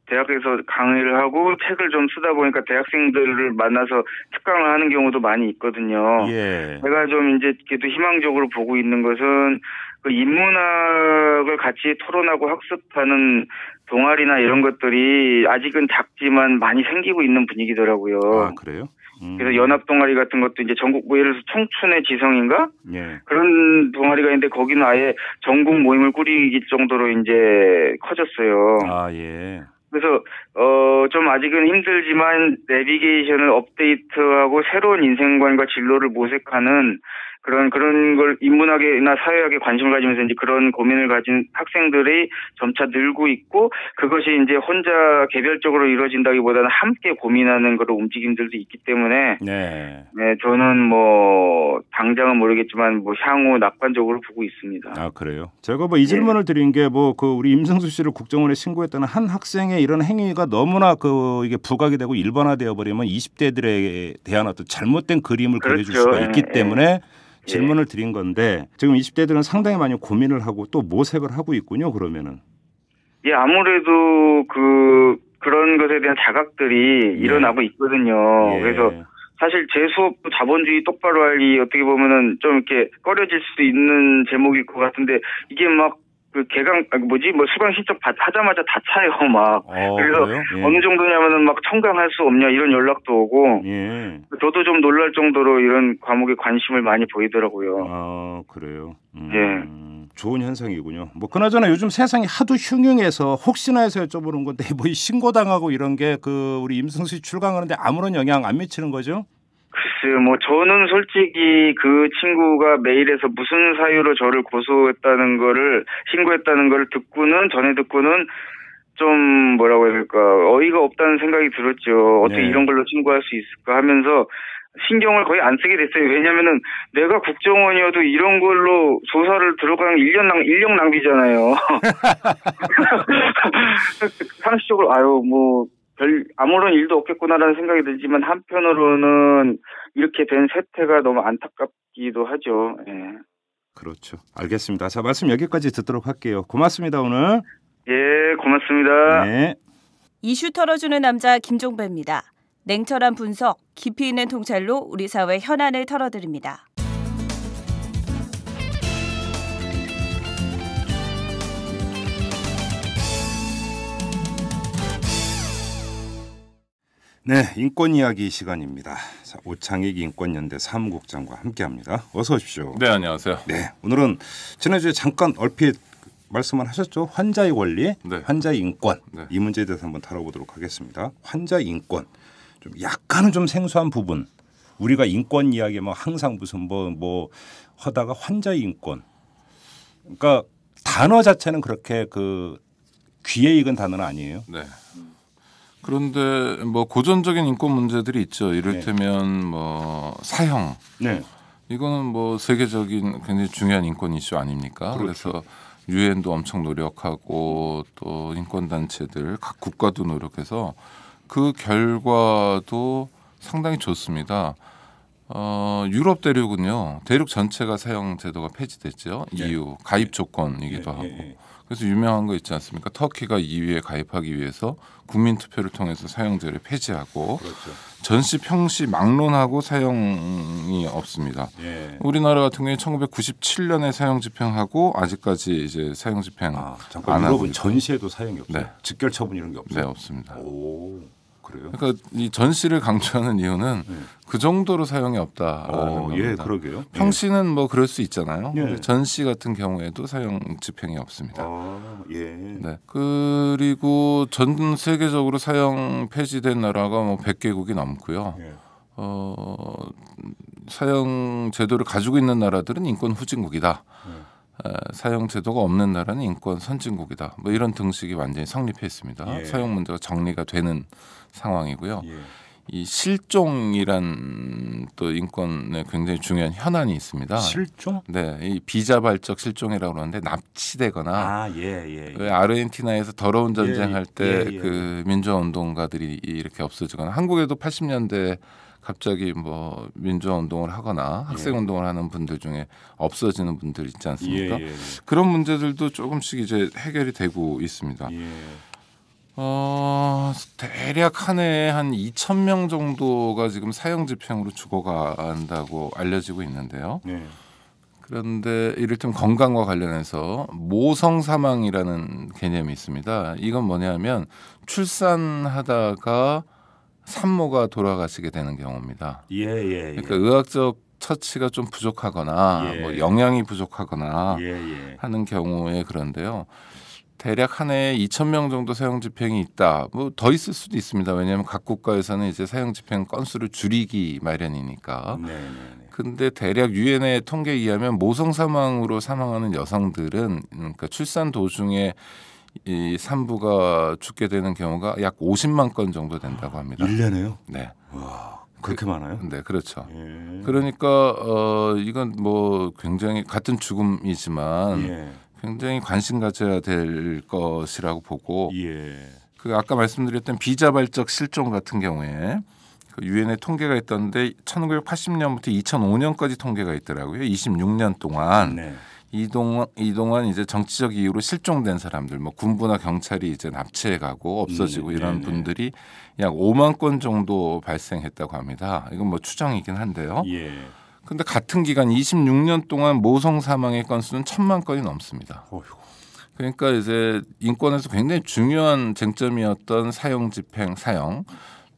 대학에서 강의를 하고 책을 좀 쓰다 보니까 대학생들을 만나서 특강을 하는 경우도 많이 있거든요. 예. 제가 좀 이제 그래도 희망적으로 보고 있는 것은 그 인문학을 같이 토론하고 학습하는 동아리나 이런 것들이 아직은 작지만 많이 생기고 있는 분위기더라고요. 아, 그래요? 그래서 연합 동아리 같은 것도 이제 전국 뭐 예를 들어서 청춘의 지성인가 예. 그런 동아리가 있는데 거기는 아예 전국 모임을 꾸리기 정도로 이제 커졌어요. 아, 예. 그래서 좀 아직은 힘들지만 내비게이션을 업데이트하고 새로운 인생관과 진로를 모색하는 그런 걸 인문학이나 사회학에 관심을 가지면서 이제 그런 고민을 가진 학생들이 점차 늘고 있고 그것이 이제 혼자 개별적으로 이루어진다기보다는 함께 고민하는 그런 움직임들도 있기 때문에 네. 네, 저는 뭐 당장은 모르겠지만 뭐 향후 낙관적으로 보고 있습니다. 아, 그래요? 제가 뭐 이 질문을 드린 게 뭐 그 우리 임승수 씨를 국정원에 신고했다는 한 학생의 이런 행위가 너무나 그 이게 부각이 되고 일반화되어 버리면 20대들에 대한 어떤 잘못된 그림을 그려줄 수가 있기 때문에 질문을 드린 건데 지금 20대들은 상당히 많이 고민을 하고 또 모색을 하고 있군요. 그러면은. 예, 아무래도 그런 것에 대한 자각들이 일어나고 있거든요. 예. 그래서 사실 제 수업도 자본주의 똑바로 하기 어떻게 보면은 좀 이렇게 꺼려질 수도 있는 제목일 것 같은데 이게 막 그 수강 신청 하자마자 다 차요, 막. 그래서 예. 어느 정도냐면은 막 청강할 수 없냐 이런 연락도 오고. 예. 저도 좀 놀랄 정도로 이런 과목에 관심을 많이 보이더라고요. 아, 그래요. 예. 좋은 현상이군요. 뭐 그나저나 요즘 세상이 하도 흉흉해서 혹시나 해서 여쭤보는 건데 뭐 이 신고당하고 이런 게 그 우리 임승수 씨 출강하는데 아무런 영향 안 미치는 거죠? 글쎄요, 뭐 저는 솔직히 그 친구가 메일에서 무슨 사유로 저를 신고했다는 거를 전에 듣고는 좀 뭐라고 해야 될까 어이가 없다는 생각이 들었죠. 어떻게 이런 걸로 신고할 수 있을까 하면서 신경을 거의 안 쓰게 됐어요. 왜냐면은 내가 국정원이어도 이런 걸로 조사를 들어가는 인력 낭비잖아요. 상식적으로 아무런 일도 없겠구나라는 생각이 들지만 한편으로는 이렇게 된 세태가 너무 안타깝기도 하죠. 예. 그렇죠. 알겠습니다. 자, 말씀 여기까지 듣도록 할게요. 고맙습니다, 오늘. 예, 고맙습니다. 네. 이슈 털어주는 남자 김종배입니다. 냉철한 분석, 깊이 있는 통찰로 우리 사회 현안을 털어드립니다. 네, 인권 이야기 시간입니다. 자, 오창익 인권연대 사무국장과 함께합니다. 어서 오십시오. 네, 안녕하세요. 네, 오늘은 지난주에 잠깐 얼핏 말씀을 하셨죠. 환자의 권리, 환자의 인권 이 문제에 대해서 한번 다뤄보도록 하겠습니다. 환자의 인권, 좀 약간은 좀 생소한 부분. 우리가 인권 이야기 뭐 항상 무슨 뭐 하다가 환자의 인권. 그러니까 단어 자체는 그렇게 그 귀에 익은 단어는 아니에요. 네. 그런데 뭐 고전적인 인권 문제들이 있죠. 이를테면 뭐 사형. 네. 이거는 뭐 세계적인 굉장히 중요한 인권 이슈 아닙니까? 그렇죠. 그래서 유엔도 엄청 노력하고 또 인권 단체들 각 국가도 노력해서 그 결과도 상당히 좋습니다. 유럽 대륙은요. 대륙 전체가 사형 제도가 폐지됐죠. EU 가입 조건이기도 하고. 그래서 유명한 거 있지 않습니까? 터키가 EU에 가입하기 위해서 국민 투표를 통해서 사형제를 폐지하고 전시 평시 막론하고 사형이 없습니다. 우리나라 같은 경우에 1997년에 사형 집행하고 아직까지 이제 사형 집행 잠깐 유럽은 전시에도 사형이 없어요. 직결 처분 이런 게 없어요. 네, 없습니다. 오. 그래요? 그러니까 이 전시를 강조하는 이유는 그 정도로 사용이 없다라는 겁니다. 예, 그러게요. 평시는 뭐 그럴 수 있잖아요. 전시 같은 경우에도 사형 집행이 없습니다. 네. 그리고 전 세계적으로 사형 폐지된 나라가 뭐 100개국이 넘고요. 사형 제도를 가지고 있는 나라들은 인권 후진국이다. 사형 제도가 없는 나라는 인권 선진국이다. 뭐 이런 등식이 완전히 성립했습니다. 사형 문제가 정리가 되는 상황이고요. 이 실종이란 또 인권에 굉장히 중요한 현안이 있습니다. 실종? 네, 이 비자발적 실종이라고 그러는데 납치되거나 왜 아르헨티나에서 더러운 전쟁할 때 그 민주화 운동가들이 이렇게 없어지거나 한국에도 80년대 갑자기 뭐 민주화 운동을 하거나 학생 운동을 하는 분들 중에 없어지는 분들 있지 않습니까? 그런 문제들도 조금씩 이제 해결이 되고 있습니다. 대략 한 해에 한 2,000명 정도가 지금 사형 집행으로 죽어간다고 알려지고 있는데요. 네. 그런데 이를테면 건강과 관련해서 모성 사망이라는 개념이 있습니다. 이건 뭐냐면 출산하다가 산모가 돌아가시게 되는 경우입니다. 예. 그러니까 의학적 처치가 좀 부족하거나 예. 뭐 영양이 부족하거나 예. 하는 경우에 그런데요. 대략 한 해에 2,000명 정도 사형 집행이 있다. 뭐 더 있을 수도 있습니다. 왜냐하면 각 국가에서는 이제 사형 집행 건수를 줄이기 마련이니까. 네. 근데 대략 유엔의 통계에 의하면 모성 사망으로 사망하는 여성들은 그러니까 출산 도중에 이 산부가 죽게 되는 경우가 약 50만 건 정도 된다고 합니다. 1년에요? 네. 와, 그렇게 많아요? 네, 그렇죠. 예. 그러니까 이건 뭐 굉장히 같은 죽음이지만 예. 굉장히 관심 가져야 될 것이라고 보고 예. 그 아까 말씀드렸던 비자발적 실종 같은 경우에 그 유엔의 통계가 있던데 1980년부터 2005년까지 통계가 있더라고요. 26년 동안 네. 이동안 이제 정치적 이유로 실종된 사람들, 뭐 군부나 경찰이 이제 납치해 가고 없어지고 이런 분들이 약 5만 건 정도 발생했다고 합니다. 이건 뭐 추정이긴 한데요. 예. 근데 같은 기간 26년 동안 모성 사망의 건수는 1,000만 건이 넘습니다. 어휴. 그러니까 이제 인권에서 굉장히 중요한 쟁점이었던 사형 집행, 사형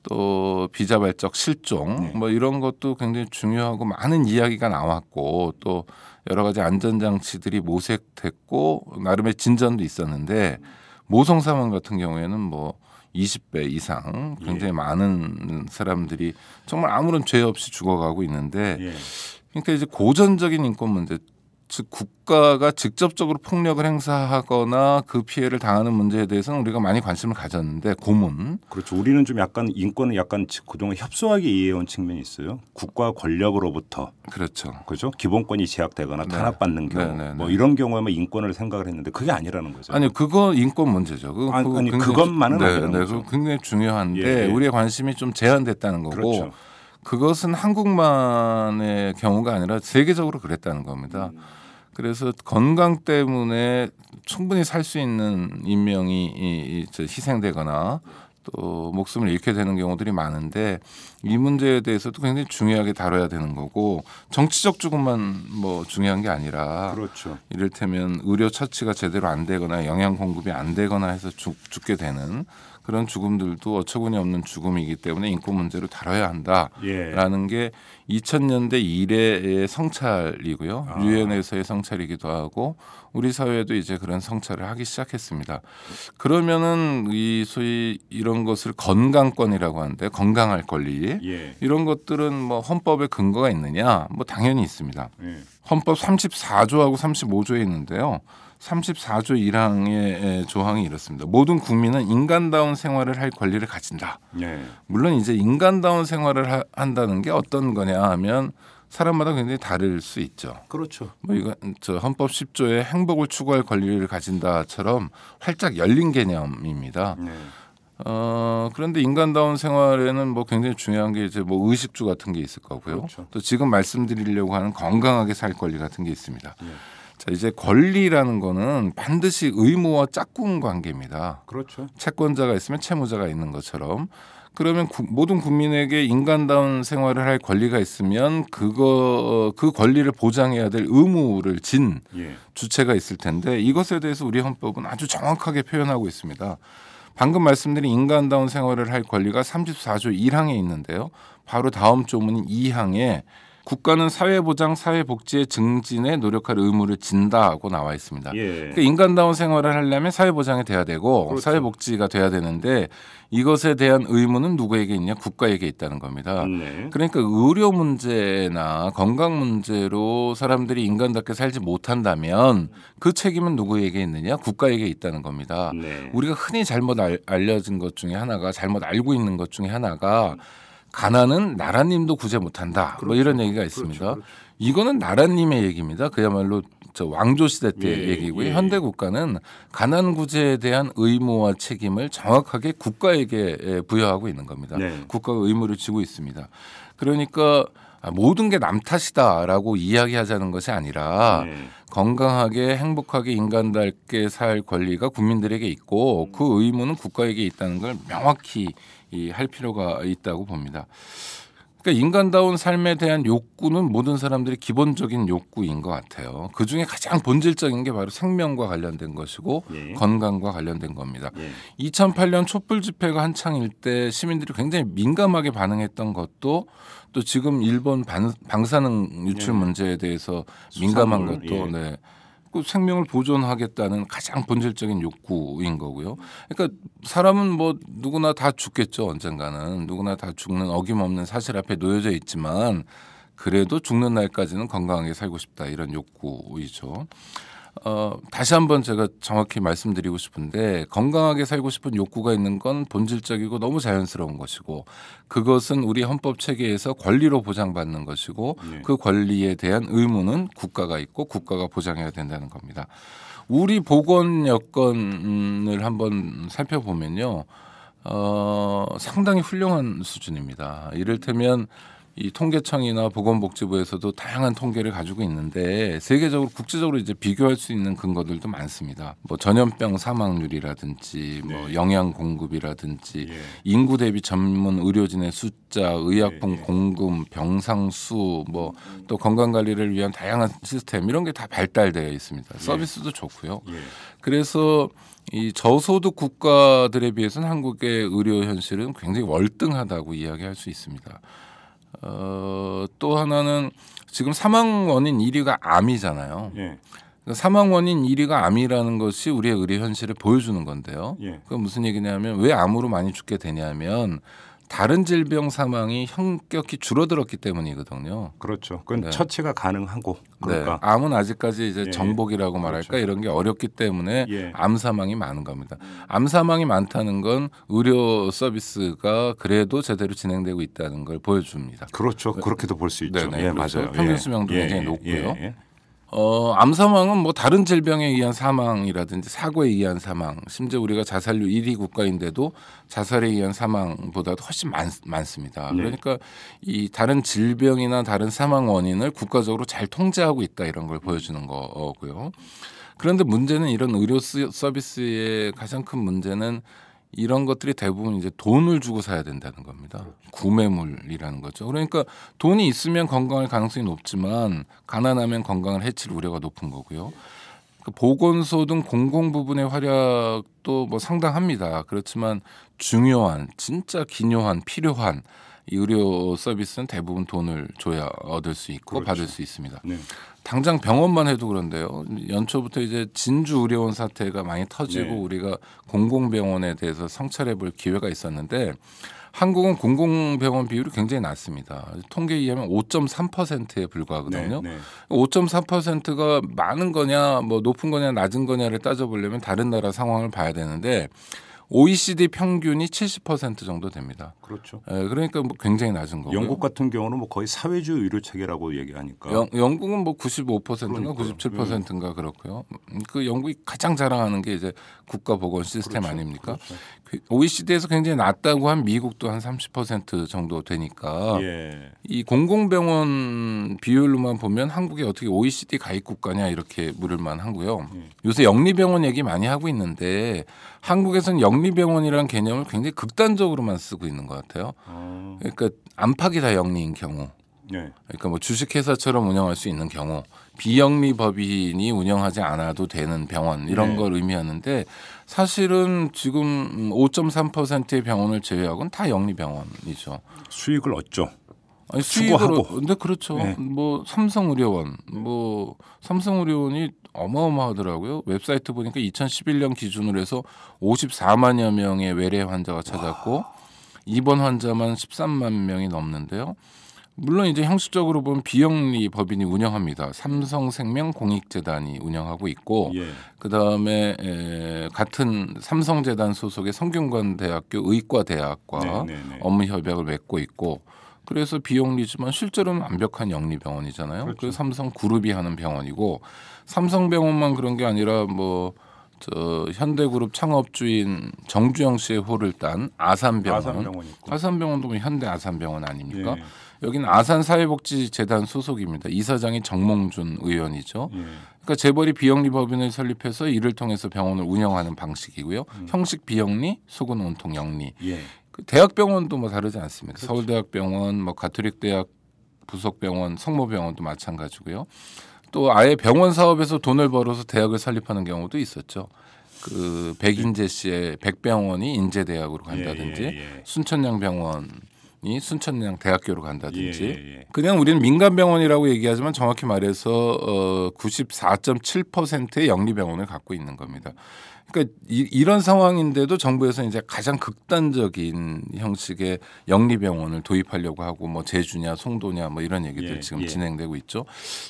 또 비자발적 실종 뭐 이런 것도 굉장히 중요하고 많은 이야기가 나왔고 또 여러 가지 안전장치들이 모색됐고 나름의 진전도 있었는데 모성 사망 같은 경우에는 뭐 20배 이상 굉장히 많은 사람들이 정말 아무런 죄 없이 죽어가고 있는데 그러니까 이제 고전적인 인권 문제 즉 국가가 직접적으로 폭력을 행사하거나 그 피해를 당하는 문제에 대해서는 우리가 많이 관심을 가졌는데 고문. 그렇죠. 우리는 좀 약간 인권을 약간 그동안 협소하게 이해해온 측면이 있어요. 국가 권력으로부터. 그렇죠. 그렇죠. 기본권이 제약되거나 탄압받는 경우 뭐 이런 경우에만 인권을 생각을 했는데 그게 아니라는 거죠. 아니요. 그거 인권 문제죠. 아니 그것만은 아니라는 거죠. 그거 굉장히 중요한데 우리의 관심이 좀 제한됐다는 거고 그렇죠. 그것은 한국만의 경우가 아니라 세계적으로 그랬다는 겁니다. 그래서 건강 때문에 충분히 살 수 있는 인명이 희생되거나 또 목숨을 잃게 되는 경우들이 많은데 이 문제에 대해서도 굉장히 중요하게 다뤄야 되는 거고 정치적 죽음만 뭐 중요한 게 아니라 그렇죠. 이를테면 의료 처치가 제대로 안 되거나 영양 공급이 안 되거나 해서 죽게 되는 그런 죽음들도 어처구니 없는 죽음이기 때문에 인권 문제로 다뤄야 한다라는 게 2000년대 이래의 성찰이고요. 유엔에서의 성찰이기도 하고 우리 사회도 이제 그런 성찰을 하기 시작했습니다. 그러면은 이 소위 이런 것을 건강권이라고 하는데 건강할 권리 이런 것들은 뭐 헌법에 근거가 있느냐? 뭐 당연히 있습니다. 헌법 34조하고 35조에 있는데요. 34조 1항의 조항이 이렇습니다. 모든 국민은 인간다운 생활을 할 권리를 가진다. 물론 이제 인간다운 생활을 한다는 게 어떤 거냐 하면 사람마다 굉장히 다를 수 있죠. 그렇죠. 뭐 이거 저 헌법 10조에 행복을 추구할 권리를 가진다처럼 활짝 열린 개념입니다. 그런데 인간다운 생활에는 뭐 굉장히 중요한 게 이제 뭐 의식주 같은 게 있을 거고요. 그렇죠. 또 지금 말씀드리려고 하는 건강하게 살 권리 같은 게 있습니다. 자, 이제 권리라는 거는 반드시 의무와 짝꿍 관계입니다. 그렇죠. 채권자가 있으면 채무자가 있는 것처럼 그러면 모든 국민에게 인간다운 생활을 할 권리가 있으면 그 권리를 보장해야 될 의무를 진 주체가 있을 텐데 이것에 대해서 우리 헌법은 아주 정확하게 표현하고 있습니다. 방금 말씀드린 인간다운 생활을 할 권리가 34조 1항에 있는데요. 바로 다음 조문 2항에 국가는 사회보장, 사회복지의 증진에 노력할 의무를 진다고 나와 있습니다. 그러니까 인간다운 생활을 하려면 사회보장이 돼야 되고 그렇죠. 사회복지가 돼야 되는데 이것에 대한 의무는 누구에게 있냐? 국가에게 있다는 겁니다. 그러니까 의료 문제나 건강 문제로 사람들이 인간답게 살지 못한다면 그 책임은 누구에게 있느냐? 국가에게 있다는 겁니다. 우리가 흔히 잘못 알려진 것 중에 하나가 잘못 알고 있는 것 중에 하나가 가난은 나라님도 구제 못한다. 뭐 이런 얘기가 있습니다. 그렇죠. 이거는 나라님의 얘기입니다. 그야말로 저 왕조 시대 때 얘기고요. 현대 국가는 가난 구제에 대한 의무와 책임을 정확하게 국가에게 부여하고 있는 겁니다. 국가가 의무를 지고 있습니다. 그러니까 모든 게 남 탓이다라고 이야기하자는 것이 아니라 네. 건강하게 행복하게 인간답게 살 권리가 국민들에게 있고 그 의무는 국가에게 있다는 걸 명확히 할 필요가 있다고 봅니다. 그러니까 인간다운 삶에 대한 욕구는 모든 사람들이 기본적인 욕구인 것 같아요. 그중에 가장 본질적인 게 바로 생명과 관련된 것이고 예. 건강과 관련된 겁니다. 예. 2008년 촛불 집회가 한창일 때 시민들이 굉장히 민감하게 반응했던 것도 또 지금 일본 방사능 유출 예. 문제에 대해서 민감한 수산물, 것도 예. 네. 그 생명을 보존하겠다는 가장 본질적인 욕구인 거고요. 그러니까 사람은 뭐 누구나 다 죽겠죠. 언젠가는 누구나 다 죽는 어김없는 사실 앞에 놓여져 있지만 그래도 죽는 날까지는 건강하게 살고 싶다 이런 욕구이죠. 다시 한번 제가 정확히 말씀드리고 싶은데 건강하게 살고 싶은 욕구가 있는 건 본질적이고 너무 자연스러운 것이고 그것은 우리 헌법 체계에서 권리로 보장받는 것이고 네. 그 권리에 대한 의무는 국가가 있고 국가가 보장해야 된다는 겁니다. 우리 보건 여건을 한번 살펴보면요. 상당히 훌륭한 수준입니다. 이를테면 이 통계청이나 보건복지부에서도 다양한 통계를 가지고 있는데 세계적으로 국제적으로 이제 비교할 수 있는 근거들도 많습니다. 뭐 전염병 사망률이라든지 뭐 네. 영양 공급이라든지 예. 인구 대비 전문 의료진의 숫자, 의약품 예. 공급, 병상 수, 뭐 또 건강 관리를 위한 다양한 시스템 이런 게 다 발달되어 있습니다. 서비스도 좋고요. 예. 그래서 이 저소득 국가들에 비해서는 한국의 의료 현실은 굉장히 월등하다고 이야기할 수 있습니다. 또 하나는 지금 사망 원인 1위가 암이잖아요. 예. 사망 원인 1위가 암이라는 것이 우리의 의료 현실을 보여주는 건데요. 예. 그건 무슨 얘기냐면 왜 암으로 많이 죽게 되냐면 다른 질병 사망이 현격히 줄어들었기 때문이거든요. 그렇죠. 그건 네. 처치가 가능하고 그러니까 네. 암은 아직까지 이제 예. 정복이라고 말할까 그렇죠. 이런 게 어렵기 때문에 예. 암 사망이 많은 겁니다. 암 사망이 많다는 건 의료 서비스가 그래도 제대로 진행되고 있다는 걸 보여줍니다. 그렇죠. 그렇게도 볼 수 있죠. 네네, 예, 그렇죠. 맞아요. 평균 예. 수명도 예, 굉장히 예, 높고요. 예, 예. 암 사망은 뭐 다른 질병에 의한 사망이라든지 사고에 의한 사망, 심지어 우리가 자살률 1위 국가인데도 자살에 의한 사망보다도 훨씬 많습니다. 네. 그러니까 이 다른 질병이나 다른 사망 원인을 국가적으로 잘 통제하고 있다 이런 걸 보여주는 거고요. 그런데 문제는 이런 의료 서비스의 가장 큰 문제는 이런 것들이 대부분 이제 돈을 주고 사야 된다는 겁니다. 구매물이라는 거죠. 그러니까 돈이 있으면 건강할 가능성이 높지만 가난하면 건강을 해칠 우려가 높은 거고요. 보건소 등 공공 부분의 활약도 뭐 상당합니다. 그렇지만 중요한 진짜 기묘한 필요한 이 의료 서비스는 대부분 돈을 줘야 얻을 수 있고 그렇죠. 받을 수 있습니다. 네. 당장 병원만 해도 그런데요. 연초부터 이제 진주 의료원 사태가 많이 터지고 네. 우리가 공공병원에 대해서 성찰해 볼 기회가 있었는데 한국은 공공병원 비율이 굉장히 낮습니다. 통계에 의하면 5.3%에 불과하거든요. 네, 네. 5.3%가 많은 거냐 뭐 높은 거냐 낮은 거냐를 따져보려면 다른 나라 상황을 봐야 되는데 OECD 평균이 70% 정도 됩니다. 그렇죠. 그러니까 뭐 굉장히 낮은 거고요. 영국 같은 경우는 뭐 거의 사회주의 의료 체계라고 얘기하니까. 영국은 뭐 95%인가 그러니까요. 97%인가 그렇고요. 그 영국이 가장 자랑하는 게 이제 국가 보건 시스템 그렇죠. 아닙니까? 그렇죠. OECD에서 굉장히 낮다고 한 미국도 한 30% 정도 되니까 예. 이 공공병원 비율로만 보면 한국이 어떻게 OECD 가입 국가냐 이렇게 물을 만하고요. 요새 영리병원 얘기 많이 하고 있는데 한국에서는 영리병원이라는 개념을 굉장히 극단적으로만 쓰고 있는 것 같아요. 그러니까 안팎이 다 영리인 경우, 네. 그러니까 뭐 주식회사처럼 운영할 수 있는 경우, 비영리 법인이 운영하지 않아도 되는 병원 이런 네. 걸 의미하는데 사실은 지금 5.3%의 병원을 제외하고는 다 영리병원이죠. 수익을 얻죠. 아니, 추구하고. 수익으로, 근데 그렇죠. 네. 뭐 삼성의료원, 뭐 삼성의료원이 어마어마하더라고요. 웹사이트 보니까 2011년 기준으로 해서 54만여 명의 외래 환자가 찾았고 입원 환자만 13만 명이 넘는데요. 물론 이제 형식적으로 보면 비영리 법인이 운영합니다. 삼성생명 공익재단이 운영하고 있고 예. 그다음에 같은 삼성재단 소속의 성균관대학교 의과대학과 네, 네, 네. 업무 협약을 맺고 있고 그래서 비영리지만 실제로는 완벽한 영리병원이잖아요. 그렇죠. 그래서 삼성그룹이 하는 병원이고 삼성병원만 그런 게 아니라 뭐 저 현대그룹 창업주인 정주영 씨의 호를 딴 아산병원. 아산병원 있고. 아산병원도 뭐 현대 아산병원 아닙니까? 예. 여기는 아산사회복지재단 소속입니다. 이사장이 정몽준 의원이죠. 그러니까 재벌이 비영리 법인을 설립해서 이를 통해서 병원을 운영하는 방식이고요. 형식 비영리, 속은 온통 영리. 예. 그 대학병원도 뭐 다르지 않습니다. 그렇죠. 서울대학병원, 뭐 가톨릭대학 부속병원, 성모병원도 마찬가지고요. 또 아예 병원 사업에서 돈을 벌어서 대학을 설립하는 경우도 있었죠. 그 백인재 씨의 백병원이 인제대학으로 간다든지 순천향병원이 순천향 대학교로 간다든지 그냥 우리는 민간병원이라고 얘기하지만 정확히 말해서 94.7%의 영리병원을 갖고 있는 겁니다. 그러니까 이런 상황인데도 정부에서 이제 가장 극단적인 형식의 영리병원을 도입하려고 하고 뭐 제주냐 송도냐 뭐 이런 얘기들 지금 진행되고 있죠.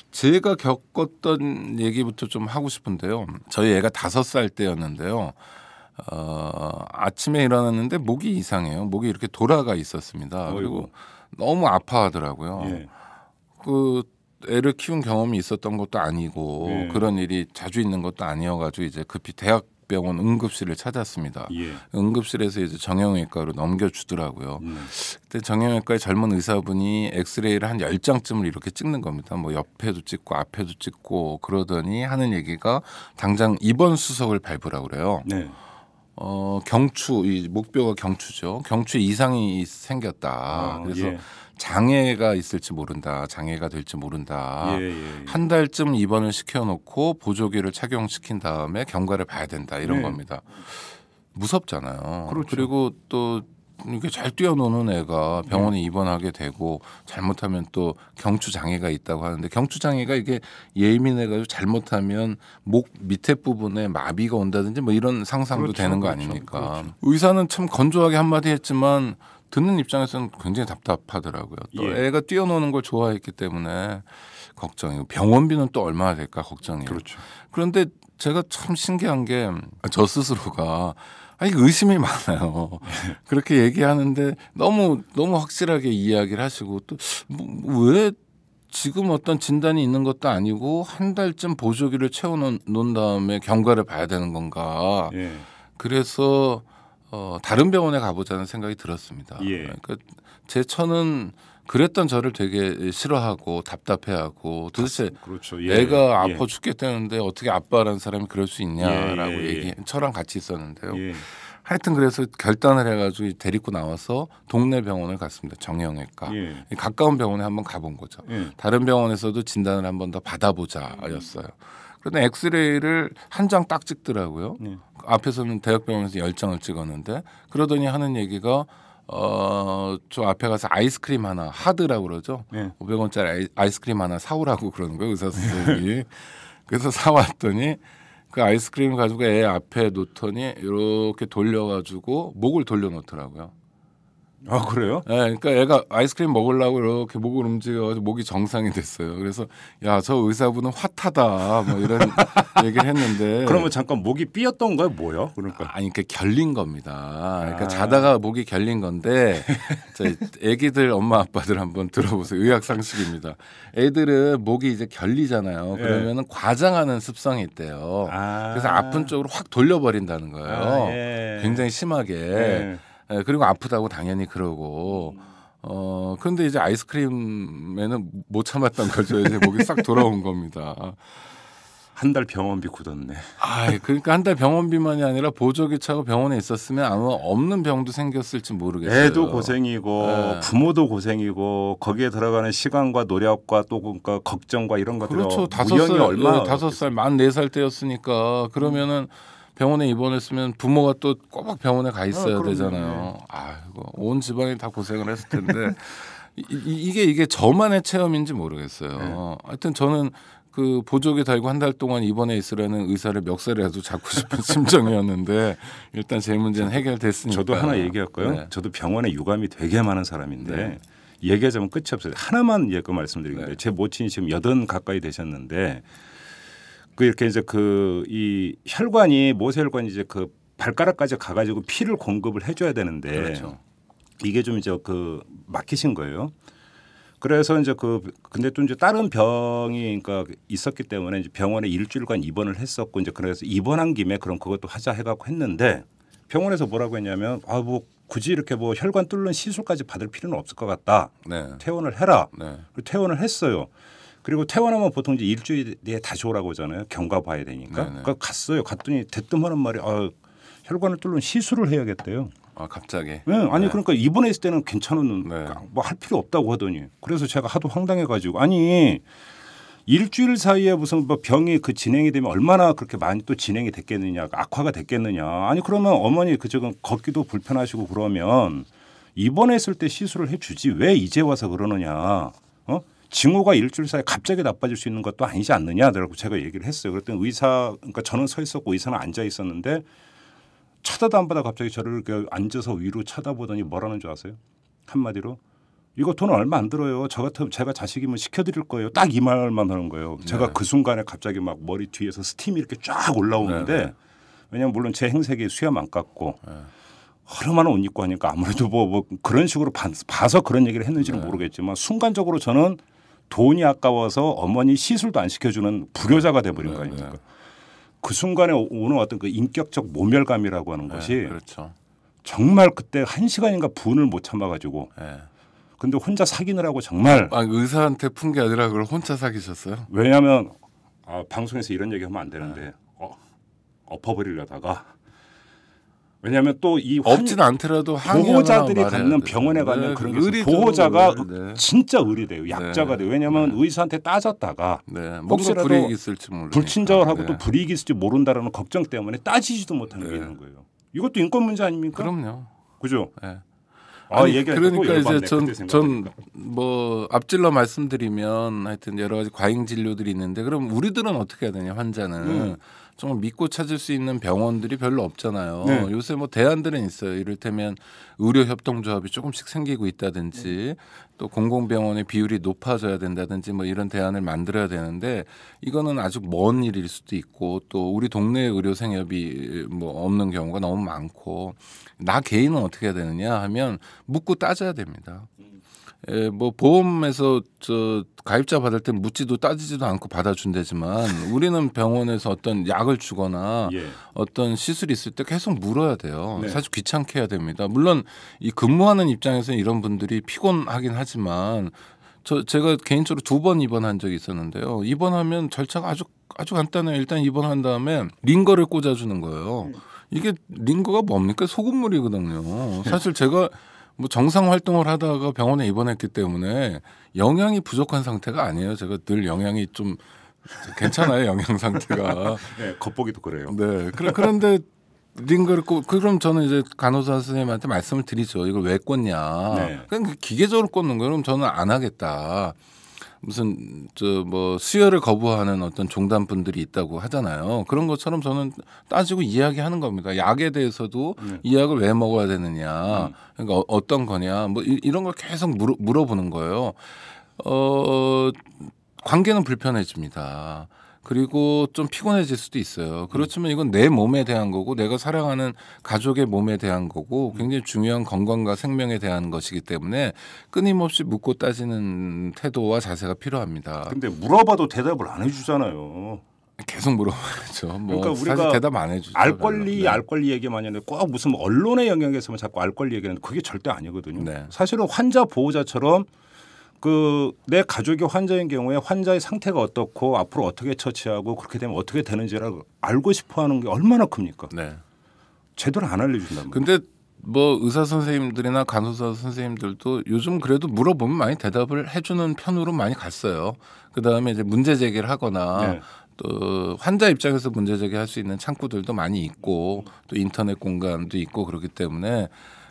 제가 겪었던 얘기부터 좀 하고 싶은데요. 저희 애가 5살 때였는데요. 아침에 일어났는데 목이 이상해요. 목이 이렇게 돌아가 있었습니다. 그리고 너무 아파하더라고요. 그 애를 키운 경험이 있었던 것도 아니고 그런 일이 자주 있는 것도 아니어가지고 이제 급히 대학병원 응급실을 찾았습니다. 응급실에서 이제 정형외과로 넘겨주더라고요. 그때 정형외과의 젊은 의사분이 엑스레이를 한 10장쯤을 이렇게 찍는 겁니다. 뭐 옆에도 찍고 앞에도 찍고 그러더니 하는 얘기가 당장 입원 수석을 밟으라고 그래요. 경추, 이 목뼈가 경추죠. 경추에 이상이 생겼다. 그래서 장애가 있을지 모른다. 장애가 될지 모른다. 한 달쯤 입원을 시켜놓고 보조기를 착용시킨 다음에 경과를 봐야 된다. 이런 겁니다. 무섭잖아요. 그렇죠. 그리고 또 이렇게 잘 뛰어노는 애가 병원에 입원하게 되고 잘못하면 또 경추 장애가 있다고 하는데 경추 장애가 이게 예민해가지고 잘못하면 목 밑에 부분에 마비가 온다든지 뭐 이런 상상도 되는 거 아닙니까? 의사는 참 건조하게 한마디 했지만 듣는 입장에서는 굉장히 답답하더라고요. 또 애가 뛰어노는 걸 좋아했기 때문에 걱정이고 병원비는 또 얼마나 될까 걱정이에요. 그런데 제가 참 신기한 게 저 스스로가 의심이 많아요. 그렇게 얘기하는데 너무 확실하게 이야기를 하시고 또 왜 지금 어떤 진단이 있는 것도 아니고 한 달쯤 보조기를 채워놓은 다음에 경과를 봐야 되는 건가. 그래서 다른 병원에 가보자는 생각이 들었습니다. 그러니까 제 처는 그랬던 저를 되게 싫어하고 답답해하고 도대체 애가 아파 죽겠다는데 어떻게 아빠라는 사람이 그럴 수 있냐라고 저랑 같이 있었는데요. 하여튼 그래서 결단을 해가지고 데리고 나와서 동네 병원을 갔습니다. 정형외과. 가까운 병원에 한번 가본 거죠. 다른 병원에서도 진단을 한 번 더 받아보자였어요. 그런데 엑스레이를 한 장 딱 찍더라고요. 앞에서는 대학병원에서 10장을 찍었는데 그러더니 하는 얘기가 저 앞에 가서 아이스크림 하나 하드라고 그러죠. 500원짜리 아이스크림 하나 사오라고 그러는 거예요. 의사 선생님이. 그래서 사왔더니 그 아이스크림 가지고 애 앞에 놓더니 이렇게 돌려가지고 목을 돌려놓더라고요. 아 그래요? 네, 그러니까 애가 아이스크림 먹으려고 이렇게 목을 움직여가지고 목이 정상이 됐어요. 그래서 야, 저 의사분은 핫하다 뭐 이런 얘기를 했는데. 그러면 잠깐 목이 삐었던 거야 뭐요? 그러니까 아니 그러니까 결린 겁니다. 그러니까 자다가 목이 결린 건데 애기들 엄마 아빠들 한번 들어보세요. 의학 상식입니다. 애들은 목이 이제 결리잖아요. 그러면은 과장하는 습성이 있대요. 그래서 아픈 쪽으로 확 돌려버린다는 거예요. 굉장히 심하게. 그리고 아프다고 당연히 그러고 그런데 이제 아이스크림에는 못 참았던 거죠. 이제 목이 싹 돌아온 겁니다. 한 달 병원비 굳었네. 그러니까 한 달 병원비만이 아니라 보조기 차고 병원에 있었으면 아마 없는 병도 생겼을지 모르겠어요. 애도 고생이고 부모도 고생이고 거기에 들어가는 시간과 노력과 또 그러니까 걱정과 이런 것들이 그렇죠. 5살 만 4살 때였으니까 그러면은 병원에 입원했으면 부모가 또 꼬박 병원에 가 있어야 되잖아요. 온 집안이 다 고생을 했을 텐데 이게 저만의 체험인지 모르겠어요. 하여튼 저는 그 보조기 달고 한 달 동안 입원해 있으라는 의사를 멱살이라도 잡고 싶은 심정이었는데 일단 제 문제는 해결됐으니까. 저도 하나 얘기할까요? 저도 병원에 유감이 되게 많은 사람인데 얘기하자면 끝이 없어요. 하나만 말씀드리는데 제 모친이 지금 80 가까이 되셨는데 그 이렇게 이제 그 이 혈관이 모세혈관이 이제 그 발가락까지 가가지고 피를 공급을 해줘야 되는데 이게 좀 이제 그 막히신 거예요. 그래서 이제 근데 또 이제 다른 병이 그러니까 있었기 때문에 이제 병원에 일주일간 입원을 했었고 이제 그래서 입원한 김에 그럼 그것도 하자 해갖고 했는데 병원에서 뭐라고 했냐면 뭐 굳이 이렇게 뭐 혈관 뚫는 시술까지 받을 필요는 없을 것 같다. 네. 퇴원을 해라. 네. 퇴원을 했어요. 그리고 퇴원하면 보통 이제 일주일에 다시 오라고 하잖아요. 경과 봐야 되니까. 그러니까 갔어요. 갔더니 대뜸 하는 말이 혈관을 뚫는 시술을 해야겠대요. 갑자기. 네, 아니 네. 그러니까 입원했을 때는 괜찮은 네. 뭐 할 필요 없다고 하더니 그래서 제가 하도 황당해가지고 아니 일주일 사이에 무슨 뭐 병이 그 진행이 되면 얼마나 그렇게 많이 또 진행이 됐겠느냐 악화가 됐겠느냐 아니 그러면 어머니 그저건 걷기도 불편하시고 그러면 입원했을 때 시술을 해주지 왜 이제 와서 그러느냐 징후가 일주일 사이에 갑자기 나빠질 수 있는 것도 아니지 않느냐라고 제가 얘기를 했어요. 그랬더니 의사 그러니까 저는 서 있었고 의사는 앉아 있었는데 쳐다도 안 받아 갑자기 저를 이렇게 앉아서 위로 쳐다보더니 뭐라는 줄 아세요? 한마디로 이거 돈 얼마 안 들어요. 저 같으면 제가 자식이면 시켜드릴 거예요. 딱 이 말만 하는 거예요. 제가 네. 그 순간에 갑자기 막 머리 뒤에서 스팀이 이렇게 쫙 올라오는데 네. 왜냐하면 물론 제 행색이 수염 안 깎고 허름한 옷 입고 하니까 아무래도 뭐 그런 식으로 봐서 그런 얘기를 했는지는 네. 모르겠지만 순간적으로 저는 돈이 아까워서 어머니 시술도 안 시켜주는 불효자가 돼버린 거 아닙니까? 그 순간에 오는 어떤 그 인격적 모멸감이라고 하는 것이 그렇죠. 정말 그때 1시간인가 분을 못 참아가지고 근데 혼자 사귀느라고 정말 의사한테 푼 게 아니라 그걸 혼자 사귀셨어요? 왜냐하면 방송에서 이런 얘기하면 안 되는데 엎어버리려다가 왜냐하면 또 이 없진 않더라도 보호자들이 갖는 병원에 가면 그런 게 보호자가 진짜 의리 돼요. 약자가 돼요. 왜냐하면 의사한테 따졌다가 뭔가 불이익이 있을지 모르니까 불친절하고 또 불이익이 있을지 모른다라는 걱정 때문에 따지지도 못하는 게 있는 거예요. 이것도 인권 문제 아닙니까? 그럼요. 그죠? 그러니까 이제 전 뭐 앞질러 말씀드리면 하여튼 여러 가지 과잉 진료들이 있는데 그럼 우리들은 어떻게 해야 되냐 환자는 정말 믿고 찾을 수 있는 병원들이 별로 없잖아요. 네. 요새 뭐 대안들은 있어요. 이를테면 의료협동조합이 조금씩 생기고 있다든지 또 공공병원의 비율이 높아져야 된다든지 뭐 이런 대안을 만들어야 되는데 이거는 아주 먼 일일 수도 있고 또 우리 동네 의료 생협이 뭐 없는 경우가 너무 많고 나 개인은 어떻게 해야 되느냐 하면 묻고 따져야 됩니다. 뭐 보험에서 가입자 받을 때 묻지도 따지지도 않고 받아준다지만 우리는 병원에서 어떤 약을 주거나 어떤 시술이 있을 때 계속 물어야 돼요. 네. 사실 귀찮게 해야 됩니다. 물론 이 근무하는 입장에서는 이런 분들이 피곤하긴 하지만 제가 개인적으로 2번 입원한 적이 있었는데요. 입원하면 절차가 아주 간단해요. 일단 입원한 다음에 링거를 꽂아주는 거예요. 이게 링거가 뭡니까? 소금물이거든요. 사실 제가 뭐 정상 활동을 하다가 병원에 입원했기 때문에 영양이 부족한 상태가 아니에요. 제가 늘 영양이 좀 괜찮아요. 영양 상태가. 네, 겉보기도 그래요. 네. 그런데 링거를 그럼 저는 이제 간호사 선생님한테 말씀을 드리죠. 이걸 왜 꽂냐. 네. 그냥 기계적으로 꽂는 거예요. 그럼 저는 안 하겠다. 무슨 뭐 수혈을 거부하는 어떤 종단분들이 있다고 하잖아요. 그런 것처럼 저는 따지고 이야기하는 겁니다. 약에 대해서도 이 약을 왜 먹어야 되느냐, 그러니까 어떤 거냐, 뭐 이런 걸 계속 물어보는 거예요. 관계는 불편해집니다. 그리고 좀 피곤해질 수도 있어요. 그렇지만 이건 내 몸에 대한 거고 내가 사랑하는 가족의 몸에 대한 거고 굉장히 중요한 건강과 생명에 대한 것이기 때문에 끊임없이 묻고 따지는 태도와 자세가 필요합니다. 근데 물어봐도 대답을 안 해주잖아요. 계속 물어봐야죠. 뭐 그러니까 우리가 사실 대답 안 해주죠. 알 권리 얘기만 하는데 꼭 무슨 언론의 영역에서만 자꾸 알 권리 얘기하는데 그게 절대 아니거든요. 네. 사실은 환자 보호자처럼 내 가족이 환자인 경우에 환자의 상태가 어떻고 앞으로 어떻게 처치하고 그렇게 되면 어떻게 되는지를 알고 싶어하는 게 얼마나 큽니까? 네. 제대로 안 알려준단 말이에요. 근데 뭐 의사 선생님들이나 간호사 선생님들도 요즘 그래도 물어보면 많이 대답을 해주는 편으로 많이 갔어요. 그 다음에 이제 문제 제기를 하거나 또 환자 입장에서 문제 제기할 수 있는 창구들도 많이 있고 또 인터넷 공간도 있고 그렇기 때문에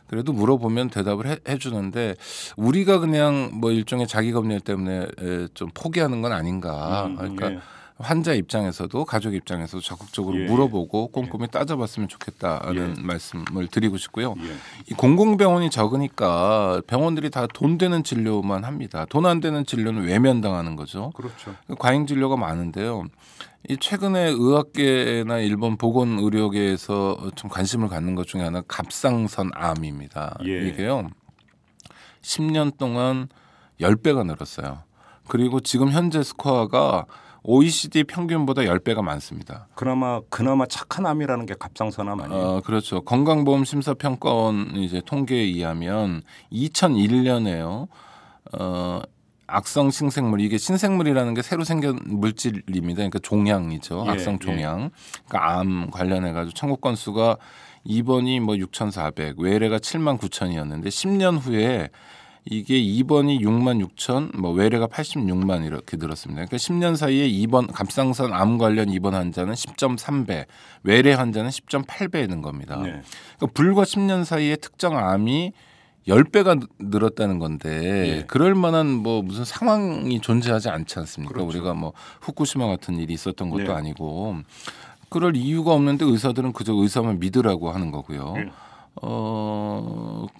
그래도 물어보면 대답을 해주는데 우리가 그냥 뭐 일종의 자기 검열 때문에 좀 포기하는 건 아닌가. 그러니까 환자 입장에서도 가족 입장에서도 적극적으로 물어보고 꼼꼼히 따져봤으면 좋겠다는 말씀을 드리고 싶고요. 이 공공병원이 적으니까 병원들이 다 돈 되는 진료만 합니다. 돈 안 되는 진료는 외면당하는 거죠. 그렇죠. 과잉 진료가 많은데요. 이 최근에 의학계나 일본 보건의료계에서 좀 관심을 갖는 것 중에 하나 갑상선암입니다. 이게요. 10년 동안 10배가 늘었어요. 그리고 지금 현재 스코어가 OECD 평균보다 10배가 많습니다. 그나마 착한 암이라는 게 갑상선암 아니에요? 그렇죠. 건강보험심사평가원 이제 통계에 의하면 2001년에요. 악성 신생물, 이게 신생물이라는 게 새로 생긴 물질입니다. 그러니까 종양이죠. 악성 종양. 그러니까 암 관련해 가지고 청구 건수가 입원이 뭐 6,400, 외래가 79,000이었는데 10년 후에 이게 입원이 66,000, 뭐 외래가 86만 이렇게 늘었습니다. 그러니까 10년 사이에 입원 갑상선 암 관련 입원 환자는 10.3배, 외래 환자는 10.8배 는 겁니다. 네. 그러니까 불과 10년 사이에 특정 암이 10배가 늘었다는 건데 그럴 만한 뭐 무슨 상황이 존재하지 않지 않습니까? 그렇죠. 우리가 뭐 후쿠시마 같은 일이 있었던 것도 아니고 그럴 이유가 없는데 의사들은 그저 의사만 믿으라고 하는 거고요.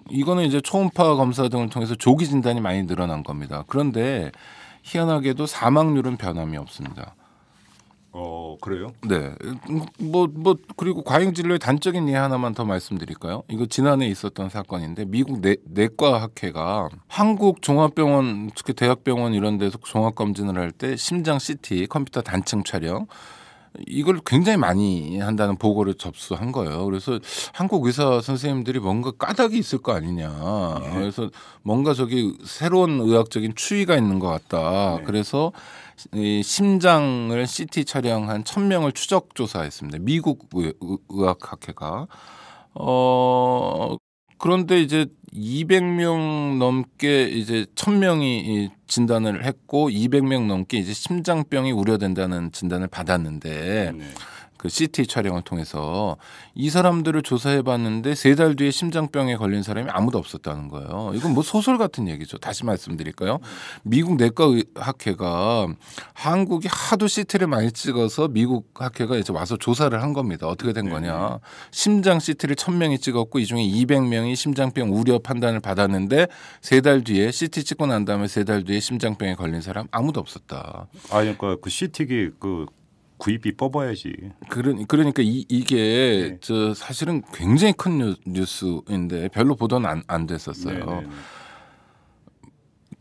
이거는 이제 초음파 검사 등을 통해서 조기 진단이 많이 늘어난 겁니다. 그런데 희한하게도 사망률은 변함이 없습니다. 그래요? 네. 그리고 과잉 진료의 단적인 예 하나만 더 말씀드릴까요? 이거 지난해 있었던 사건인데 미국 내과학회가 한국 종합병원, 특히 대학병원 이런 데서 종합 검진을 할 때 심장 CT 컴퓨터 단층 촬영 이걸 굉장히 많이 한다는 보고를 접수한 거예요. 그래서 한국 의사 선생님들이 뭔가 까닭이 있을 거 아니냐. 그래서 뭔가 저기 새로운 의학적인 추이가 있는 것 같다. 그래서 이 심장을 CT 촬영한 1,000명을 추적 조사했습니다. 미국 의학학회가. 그런데 이제 200명 넘게 이제 1,000명이 진단을 했고 200명 넘게 이제 심장병이 우려된다는 진단을 받았는데 그 CT 촬영을 통해서 이 사람들을 조사해 봤는데 3달 뒤에 심장병에 걸린 사람이 아무도 없었다는 거예요. 이건 뭐 소설 같은 얘기죠. 다시 말씀드릴까요? 미국 내과학회가 한국이 하도 CT를 많이 찍어서 미국 학회가 이제 와서 조사를 한 겁니다. 어떻게 된 거냐. 심장 CT를 1,000명이 찍었고 이 중에 200명이 심장병 우려 판단을 받았는데 3달 뒤에 CT 찍고 난 다음에 3달 뒤에 심장병에 걸린 사람 아무도 없었다. 그러니까 그 CT기 구입비 뽑아야지. 그러니까 이게 저 사실은 굉장히 큰 뉴스인데 별로 보도는 안 됐었어요.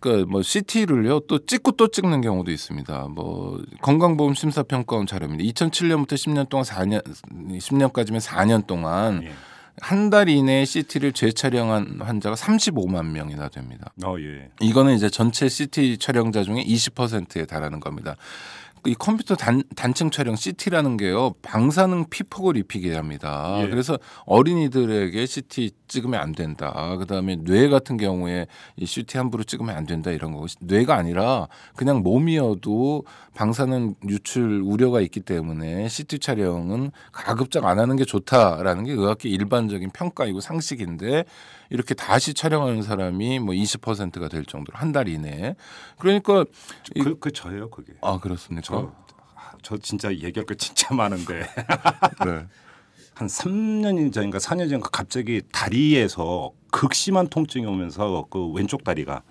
그러니까 뭐 CT를요 또 찍고 또 찍는 경우도 있습니다. 뭐 건강보험심사평가원 자료입니다. 2007년부터 10년 동안 10년까지면 4년 동안 한 달 이내에 CT를 재촬영한 환자가 35만 명이나 됩니다. 이거는 이제 전체 CT 촬영자 중에 20%에 달하는 겁니다. 이 컴퓨터 단층 촬영 CT라는 게요 방사능 피폭을 입히게 합니다. 그래서 어린이들에게 CT 찍으면 안 된다. 그다음에 뇌 같은 경우에 이 CT 함부로 찍으면 안 된다 이런 거. 뇌가 아니라 그냥 몸이어도 방사능 유출 우려가 있기 때문에 CT 촬영은 가급적 안 하는 게 좋다라는 게 의학계 일반적인 평가이고 상식인데 이렇게 다시 촬영하는 사람이 뭐 20%가 될 정도로 한 달 이내에. 그러니까 저예요 그게. 그렇습니까? 저 진짜 얘기할 거 진짜 많은데 한 3년 전인가 4년 전인가 갑자기 다리에서 극심한 통증이 오면서 그 왼쪽 다리가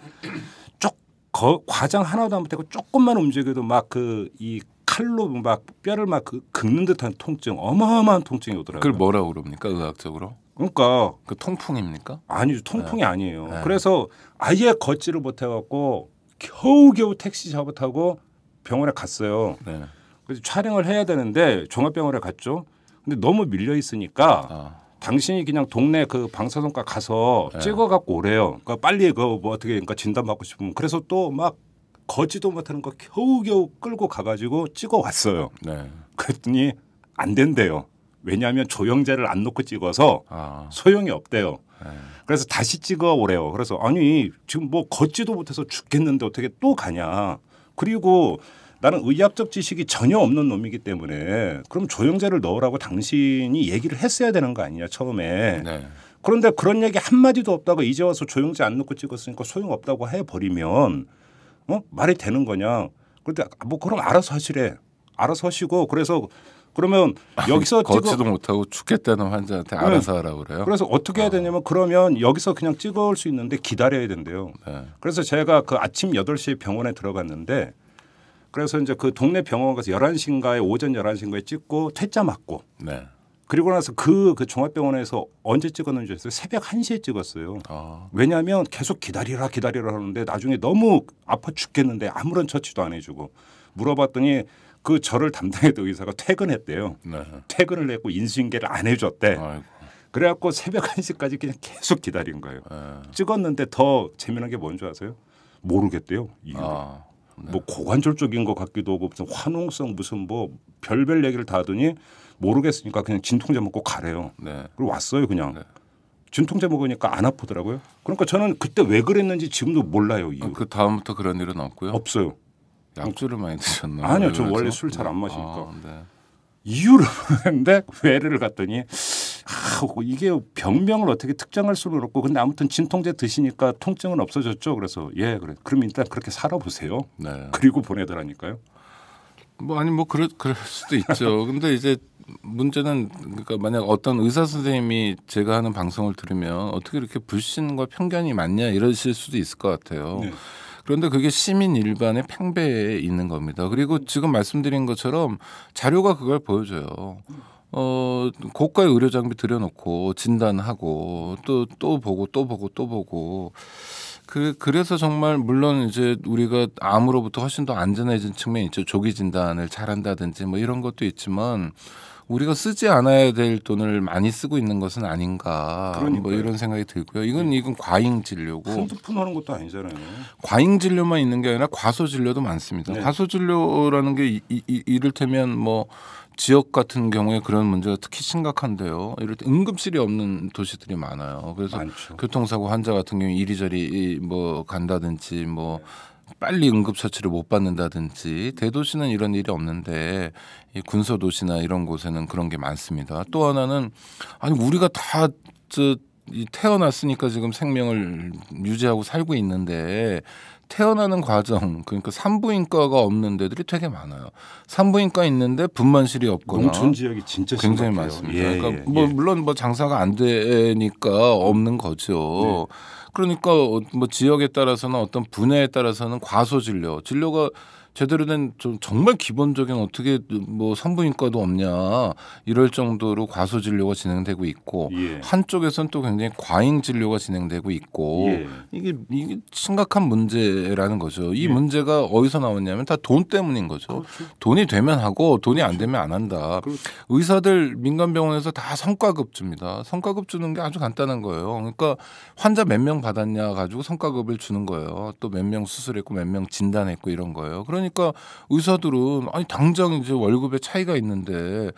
과장 하나도 안 못하고 조금만 움직여도 막 이 칼로 막 뼈를 막 긁는 듯한 통증, 어마어마한 통증이 오더라고요. 그걸 뭐라고 그럽니까 의학적으로? 그러니까 그 통풍입니까? 아니죠, 통풍이 아니에요. 그래서 아예 걷지를 못해갖고 겨우겨우 택시 타고 병원에 갔어요. 그래서 촬영을 해야 되는데 종합병원에 갔죠. 근데 너무 밀려 있으니까 당신이 그냥 동네 그 방사선과 가서 찍어갖고 오래요. 그러니까 빨리 뭐 어떻게 그러니까 진단받고 싶으면 그래서 또 막 걷지도 못하는 거 겨우겨우 끌고 가가지고 찍어 왔어요. 그랬더니 안 된대요. 왜냐하면 조영제를 안 놓고 찍어서 소용이 없대요. 그래서 다시 찍어 오래요. 그래서 아니 지금 뭐 걷지도 못해서 죽겠는데 어떻게 또 가냐. 그리고 나는 의학적 지식이 전혀 없는 놈이기 때문에 그럼 조영제를 넣으라고 당신이 얘기를 했어야 되는 거 아니냐 처음에. 그런데 그런 얘기 한마디도 없다가 이제 와서 조영제 안 넣고 찍었으니까 소용없다고 해버리면 말이 되는 거냐. 그런데 뭐 그럼 알아서 하시래. 알아서 하시고 그러면 여기서 걷지도 못하고 죽겠다는 환자한테 알아서 하라고 그래요. 그래서 어떻게 해야 되냐면 그러면 여기서 그냥 찍어올 수 있는데 기다려야 된대요. 그래서 제가 그 아침 8시에 병원에 들어갔는데 그래서 이제 그 동네 병원 가서 11시인가에 오전 11시인가에 찍고 퇴짜 맞고 그리고 나서 그 종합병원에서 언제 찍었는지 했어요. 새벽 1시에 찍었어요. 왜냐하면 계속 기다리라 하는데 나중에 너무 아파 죽겠는데 아무런 처치도 안 해주고 물어봤더니 그 저를 담당했던 의사가 퇴근했대요. 네. 퇴근을 했고 인수인계를 안 해줬대. 아이고. 그래갖고 새벽 1시까지 그냥 계속 기다린 거예요. 네. 찍었는데 더 재미난 게 뭔지 아세요? 모르겠대요. 이유를. 네. 뭐 고관절적인 것 같기도 하고 무슨 화농성 무슨 뭐 별별 얘기를 다 하더니 모르겠으니까 그냥 진통제 먹고 가래요. 네. 그리고 왔어요 그냥. 네. 진통제 먹으니까 안 아프더라고요. 그러니까 저는 그때 왜 그랬는지 지금도 몰라요. 이유. 그 다음부터 그런 일은 없고요. 없어요. 약주를 많이 드셨나요? 아니요. 저 그래서? 원래 술 잘 안 마시니까. 네. 이유를 모르는데 외래를 갔더니 이게 병명을 어떻게 특정할 수는 없고 근데 아무튼 진통제 드시니까 통증은 없어졌죠. 그래서 예 그래. 그럼 일단 그렇게 살아보세요. 네. 그리고 보내더라니까요. 뭐 아니 뭐 그럴 수도 있죠. 근데 이제 문제는 그러니까 만약 어떤 의사 선생님이 제가 하는 방송을 들으면 어떻게 이렇게 불신과 편견이 많냐 이러실 수도 있을 것 같아요. 네. 그런데 그게 시민 일반의 팽배에 있는 겁니다. 그리고 지금 말씀드린 것처럼 자료가 그걸 보여줘요. 고가의 의료 장비 들여놓고 진단하고 또 보고 그래서 정말 물론 이제 우리가 암으로부터 훨씬 더 안전해진 측면이 있죠. 조기 진단을 잘한다든지 뭐 이런 것도 있지만 우리가 쓰지 않아야 될 돈을 많이 쓰고 있는 것은 아닌가 그러니까요. 뭐 이런 생각이 들고요. 이건 과잉 진료고 한두 푼 하는 것도 아니잖아요. 과잉 진료만 있는 게 아니라 과소 진료도 많습니다. 네. 과소 진료라는 게 이를테면 뭐 지역 같은 경우에 그런 문제가 특히 심각한데요. 이럴 때 응급실이 없는 도시들이 많아요. 그래서 많죠. 교통사고 환자 같은 경우 이리저리 뭐 간다든지 뭐 빨리 응급처치를 못 받는다든지 대도시는 이런 일이 없는데 이 군소도시나 이런 곳에는 그런 게 많습니다. 또 하나는 아니 우리가 다 태어났으니까 지금 생명을 유지하고 살고 있는데 태어나는 과정 그러니까 산부인과가 없는 데들이 되게 많아요. 산부인과 있는데 분만실이 없거나 농촌 지역이 진짜 굉장히 심각해요. 많습니다. 예, 그러니까 예, 뭐 예. 물론 뭐 장사가 안 되니까 없는 거죠. 그러니까 뭐 지역에 따라서는 어떤 분야에 따라서는 과소 진료가 제대로 된 좀 정말 기본적인 어떻게 뭐 산부인과도 없냐 이럴 정도로 과소 진료가 진행되고 있고 예. 한쪽에서는 또 굉장히 과잉 진료가 진행되고 있고 예. 이게 심각한 문제라는 거죠. 이 예. 문제가 어디서 나왔냐면 다 돈 때문인 거죠. 그렇죠. 돈이 되면 하고 돈이 안 되면 안 한다. 그렇죠. 의사들 민간병원에서 다 성과급 줍니다. 성과급 주는 게 아주 간단한 거예요. 그러니까 환자 몇 명 받았냐 가지고 성과급을 주는 거예요. 또 몇 명 수술했고 몇 명 진단했고 이런 거예요. 그러니까 의사들은 아니 당장 이제 월급에 차이가 있는데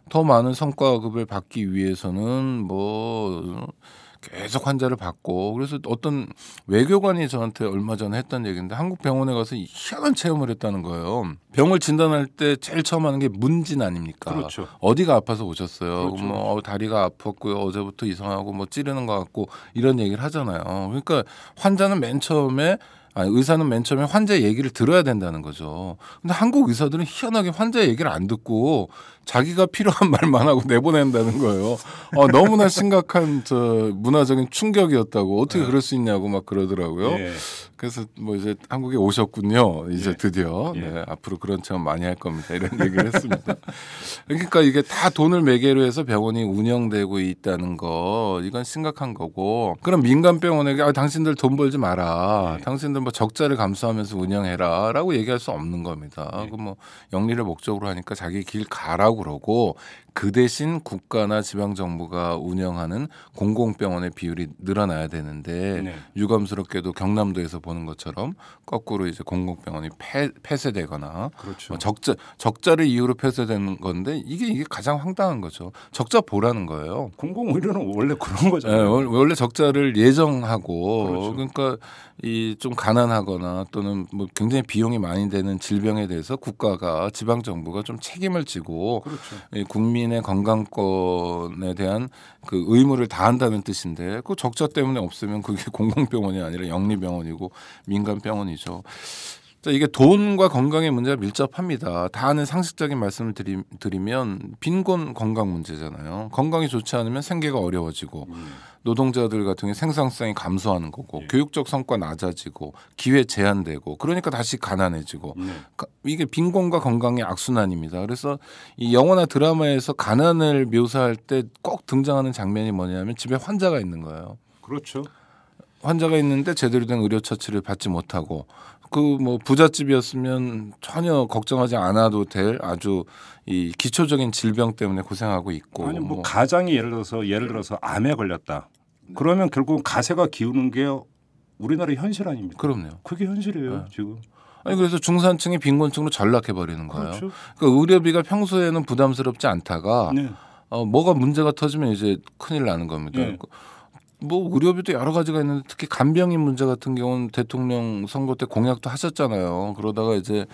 더 많은 성과급을 받기 위해서는 뭐 계속 환자를 받고 그래서 어떤 외교관이 저한테 얼마 전에 했던 얘기인데 한국 병원에 가서 희한한 체험을 했다는 거예요. 병을 진단할 때 제일 처음 하는 게 문진 아닙니까? 그렇죠. 어디가 아파서 오셨어요? 그렇죠. 뭐 다리가 아팠고요. 어제부터 이상하고 뭐 찌르는 것 같고 이런 얘기를 하잖아요. 그러니까 환자는 맨 처음에 의사는 맨 처음에 환자 얘기를 들어야 된다는 거죠. 근데 한국 의사들은 희한하게 환자 얘기를 안 듣고 자기가 필요한 말만 하고 내보낸다는 거예요. 너무나 심각한 문화적인 충격이었다고 어떻게 그럴 수 있냐고 막 그러더라고요. 예. 그래서 뭐 이제 한국에 오셨군요. 이제 예. 드디어 예. 네, 앞으로 그런 체험 많이 할 겁니다. 이런 얘기를 했습니다. 그러니까 이게 다 돈을 매개로 해서 병원이 운영되고 있다는 거 이건 심각한 거고 그럼 민간 병원에게 당신들 돈 벌지 마라. 예. 당신들 뭐 적자를 감수하면서 운영해라라고 얘기할 수 없는 겁니다. 예. 그 뭐 영리를 목적으로 하니까 자기 길 가라고 그러고 그 대신 국가나 지방 정부가 운영하는 공공병원의 비율이 늘어나야 되는데 네. 유감스럽게도 경남도에서 보는 것처럼 거꾸로 이제 공공병원이 폐쇄되거나 그렇죠. 뭐 적자를 이유로 폐쇄되는 건데 이게 가장 황당한 거죠. 적자 보라는 거예요. 공공의료는 원래 그런 네, 거잖아요. 원래 적자를 예정하고 그렇죠. 그러니까 이 좀 가난하거나 또는 뭐 굉장히 비용이 많이 되는 질병에 대해서 국가가 지방 정부가 좀 책임을 지고 그렇죠. 이 국민의 건강권에 대한 그 의무를 다한다는 뜻인데 그 적자 때문에 없으면 그게 공공병원이 아니라 영리병원이고 민간병원이죠. 이게 돈과 건강의 문제가 밀접합니다. 다 아는 상식적인 말씀을 드리면 빈곤 건강 문제잖아요. 건강이 좋지 않으면 생계가 어려워지고 노동자들 같은 경우 생산성이 감소하는 거고 예. 교육적 성과 낮아지고 기회 제한되고 그러니까 다시 가난해지고 네. 이게 빈곤과 건강의 악순환입니다. 그래서 이 영화나 드라마에서 가난을 묘사할 때 꼭 등장하는 장면이 뭐냐면 집에 환자가 있는 거예요. 그렇죠. 환자가 있는데 제대로 된 의료 처치를 받지 못하고 그 뭐 부잣집이었으면 전혀 걱정하지 않아도 될 아주 이 기초적인 질병 때문에 고생하고 있고. 아니 뭐 가장이 예를 들어서 암에 걸렸다. 그러면 결국 가세가 기우는 게 우리나라의 현실 아닙니까? 그럼요. 그게 현실이에요 네. 지금. 아니 그래서 중산층이 빈곤층으로 전락해 버리는 거예요. 그렇죠. 그러니까 의료비가 평소에는 부담스럽지 않다가 네. 뭐가 문제가 터지면 이제 큰일 나는 겁니다. 네. 뭐 의료비도 여러 가지가 있는데 특히 간병인 문제 같은 경우는 대통령 선거 때 공약도 하셨잖아요. 그러다가 이제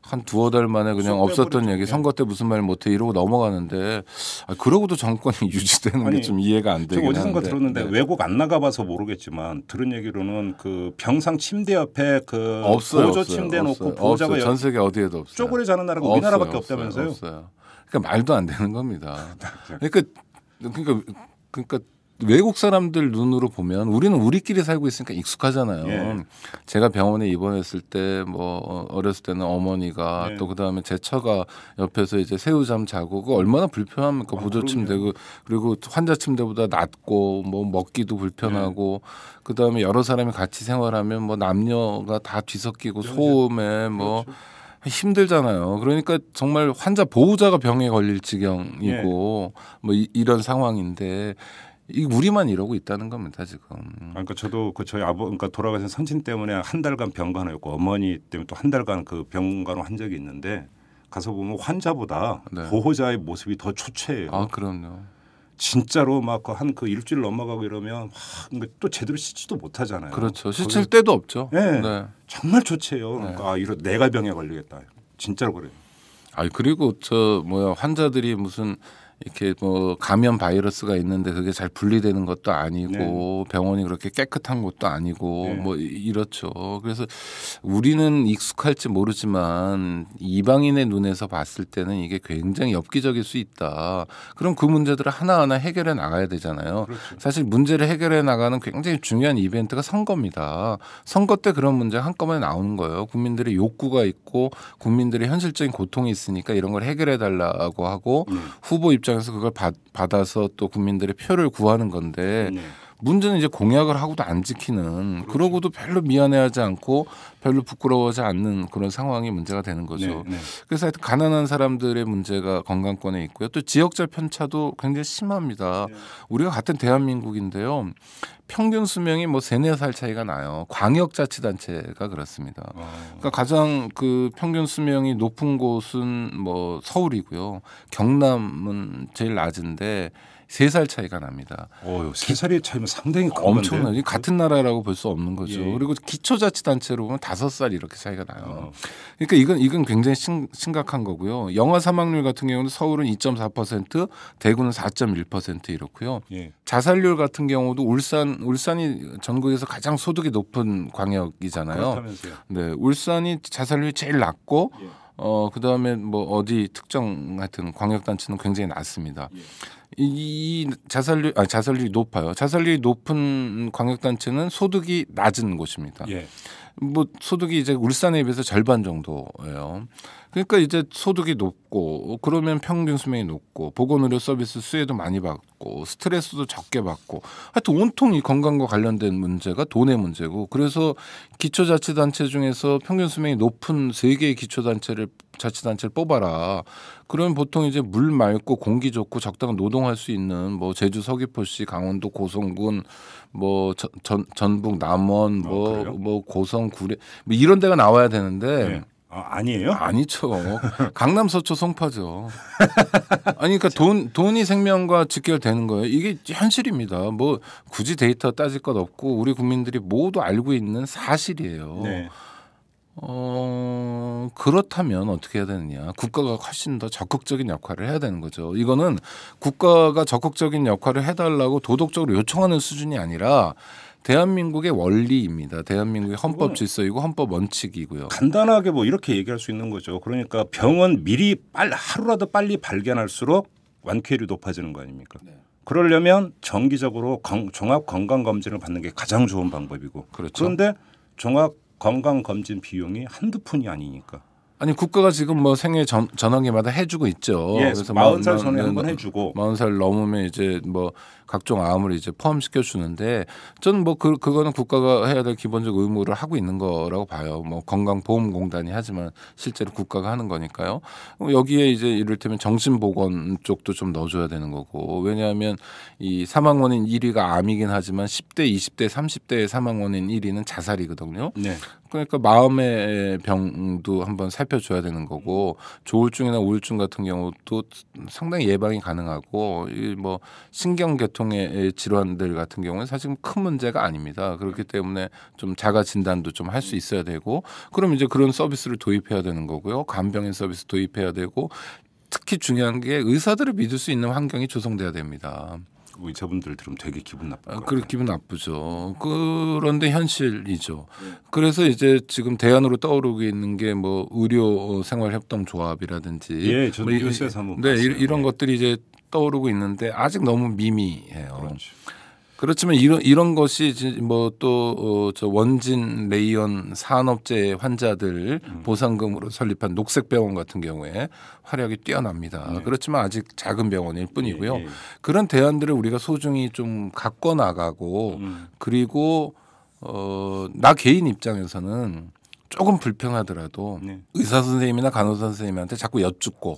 한 두어 달 만에 그냥 없었던 얘기, 선거 때 무슨 말 못해 이러고 넘어가는데 그러고도 정권이 유지되는 게 좀 이해가 안 되긴 제가 어디선가 하는데. 들었는데 네. 외국 안 나가봐서 모르겠지만 들은 얘기로는 그 병상 침대 옆에 그 없어요, 보조 없어요, 침대 없어요. 놓고 보호자가 없어요. 전 세계 어디에도 없어요. 쪼그려 자는 나라가 우리나라밖에 없다면서요? 없어요. 그러니까 말도 안 되는 겁니다. 그러니까 외국 사람들 눈으로 보면 우리는 우리끼리 살고 있으니까 익숙하잖아요. 예. 제가 병원에 입원했을 때 뭐 어렸을 때는 어머니가 예. 또 그다음에 제 처가 옆에서 이제 새우잠 자고 그 얼마나 불편합니까? 보조 침대고 그리고 환자 침대보다 낮고 뭐 먹기도 불편하고 그다음에 여러 사람이 같이 생활하면 뭐 남녀가 다 뒤섞이고 소음에 뭐 그렇죠. 힘들잖아요. 그러니까 정말 환자 보호자가 병에 걸릴 지경이고 뭐 이런 상황인데 이 우리만 이러고 있다는 겁니다 지금. 그러니까 저도 그 저희 그러니까 돌아가신 선친 때문에 한 달간 병간호였고 어머니 때문에 또 한 달간 그 병간호 한 적이 있는데 가서 보면 환자보다 보호자의 모습이 더 초췌해요. 아 그럼요. 진짜로 막 한 그 일주일 넘어가고 이러면 또 제대로 씻지도 못하잖아요. 그렇죠. 씻을 때도 없죠. 네. 네. 정말 초췌해요. 그러니까 이런 내가 병에 걸리겠다. 진짜로 그래요. 그리고 환자들이 무슨 이렇게 뭐 감염 바이러스가 있는데 그게 잘 분리되는 것도 아니고 병원이 그렇게 깨끗한 것도 아니고 뭐 이렇죠. 그래서 우리는 익숙할지 모르지만 이방인의 눈에서 봤을 때는 이게 굉장히 엽기적일 수 있다. 그럼 그 문제들을 하나하나 해결해 나가야 되잖아요. 그렇죠. 사실 문제를 해결해 나가는 굉장히 중요한 이벤트가 선거입니다. 선거 때 그런 문제가 한꺼번에 나오는 거예요. 국민들의 욕구가 있고 국민들의 현실적인 고통이 있으니까 이런 걸 해결해 달라고 하고 후보 입장에서 그걸 받아서 또 국민들의 표를 구하는 건데 문제는 이제 공약을 하고도 안 지키는 그러고도 별로 미안해하지 않고 별로 부끄러워하지 않는 그런 상황이 문제가 되는 거죠. 그래서 하여튼 가난한 사람들의 문제가 건강권에 있고요. 또 지역적 편차도 굉장히 심합니다. 우리가 같은 대한민국인데요. 평균 수명이 뭐 3-4살 차이가 나요. 광역자치단체가 그렇습니다. 그러니까 가장 그 평균 수명이 높은 곳은 뭐 서울이고요. 경남은 제일 낮은데 3살 차이가 납니다. 3살의 차이면 상당히 큰 엄청나죠. 같은 나라라고 볼 수 없는 거죠. 예. 그리고 기초자치단체로 보면 5살 이렇게 차이가 나요. 그러니까 이건 굉장히 심각한 거고요. 영아 사망률 같은 경우는 서울은 2.4%, 대구는 4.1% 이렇고요. 예. 자살률 같은 경우도 울산이 전국에서 가장 소득이 높은 광역이잖아요. 그렇다면서요. 네, 울산이 자살률이 제일 낮고 그다음에 뭐 어디 특정 하여튼 광역단체는 굉장히 낮습니다. 이 자살률이 높아요. 자살률이 높은 광역단체는 소득이 낮은 곳입니다. 뭐 소득이 이제 울산에 비해서 절반 정도예요. 그러니까 이제 소득이 높고 그러면 평균 수명이 높고 보건의료 서비스 수혜도 많이 받고 스트레스도 적게 받고 하여튼 온통 이 건강과 관련된 문제가 돈의 문제고 그래서 기초자치단체 중에서 평균 수명이 높은 3개의 자치단체를 뽑아라. 그러면 보통 이제 물 맑고 공기 좋고 적당한 노동할 수 있는 뭐 제주 서귀포시, 강원도 고성군, 뭐 전북 남원, 뭐 고성 구례 뭐 이런 데가 나와야 되는데 아니에요? 아니죠. 강남 서초 송파죠. 아니 그러니까 돈이 생명과 직결되는 거예요. 이게 현실입니다. 뭐 굳이 데이터 따질 것 없고 우리 국민들이 모두 알고 있는 사실이에요. 그렇다면 어떻게 해야 되느냐. 국가가 훨씬 더 적극적인 역할을 해야 되는 거죠. 이거는 국가가 적극적인 역할을 해달라고 도덕적으로 요청하는 수준이 아니라 대한민국의 원리입니다. 대한민국의 헌법 질서이고 헌법 원칙이고요. 간단하게 뭐 이렇게 얘기할 수 있는 거죠. 그러니까 병은 미리 하루라도 빨리 발견할수록 완쾌율이 높아지는 거 아닙니까? 그러려면 정기적으로 종합 건강 검진을 받는 게 가장 좋은 방법이고. 그렇죠. 그런데 종합 건강 검진 비용이 한두 푼이 아니니까. 아니 국가가 지금 뭐 생애 전환기마다 해주고 있죠. 예, 그래서 40살 전에 한번 해주고 40살 넘으면 이제 뭐 각종 암을 이제 포함시켜 주는데 저는 뭐 그거는 국가가 해야 될 기본적 의무를 하고 있는 거라고 봐요. 뭐 건강보험공단이 하지만 실제로 국가가 하는 거니까요. 여기에 이제 이를테면 정신보건 쪽도 좀 넣어줘야 되는 거고 왜냐하면 이 사망 원인 1위가 암이긴 하지만 10대, 20대, 30대의 사망 원인 1위는 자살이거든요. 네. 그러니까 마음의 병도 한번 살펴줘야 되는 거고 조울증이나 우울증 같은 경우도 상당히 예방이 가능하고 이 뭐 신경계통의 질환들 같은 경우는 사실 큰 문제가 아닙니다. 그렇기 때문에 좀 자가 진단도 좀 할 수 있어야 되고 그럼 이제 그런 서비스를 도입해야 되는 거고요. 간병인 서비스 도입해야 되고 특히 중요한 게 의사들을 믿을 수 있는 환경이 조성돼야 됩니다. 의사분들 들으면 되게 기분 나쁘고. 그래 기분 나쁘죠. 그런데 현실이죠. 그래서 이제 지금 대안으로 떠오르고 있는 게 뭐 의료 생활협동조합이라든지 예, 저도 뉴스에서 한번 네, 봤어요. 이런 것들이 이제 떠오르고 있는데 아직 너무 미미해요. 그렇죠. 그렇지만 이런 것이 뭐 또 저 원진 레이언 산업재해 환자들 보상금으로 설립한 녹색병원 같은 경우에 활약이 뛰어납니다. 네. 그렇지만 아직 작은 병원일 뿐이고요. 예, 예. 그런 대안들을 우리가 소중히 좀 갖고 나가고 그리고 나 개인 입장에서는 조금 불평하더라도 네. 의사 선생님이나 간호사 선생님한테 자꾸 여쭙고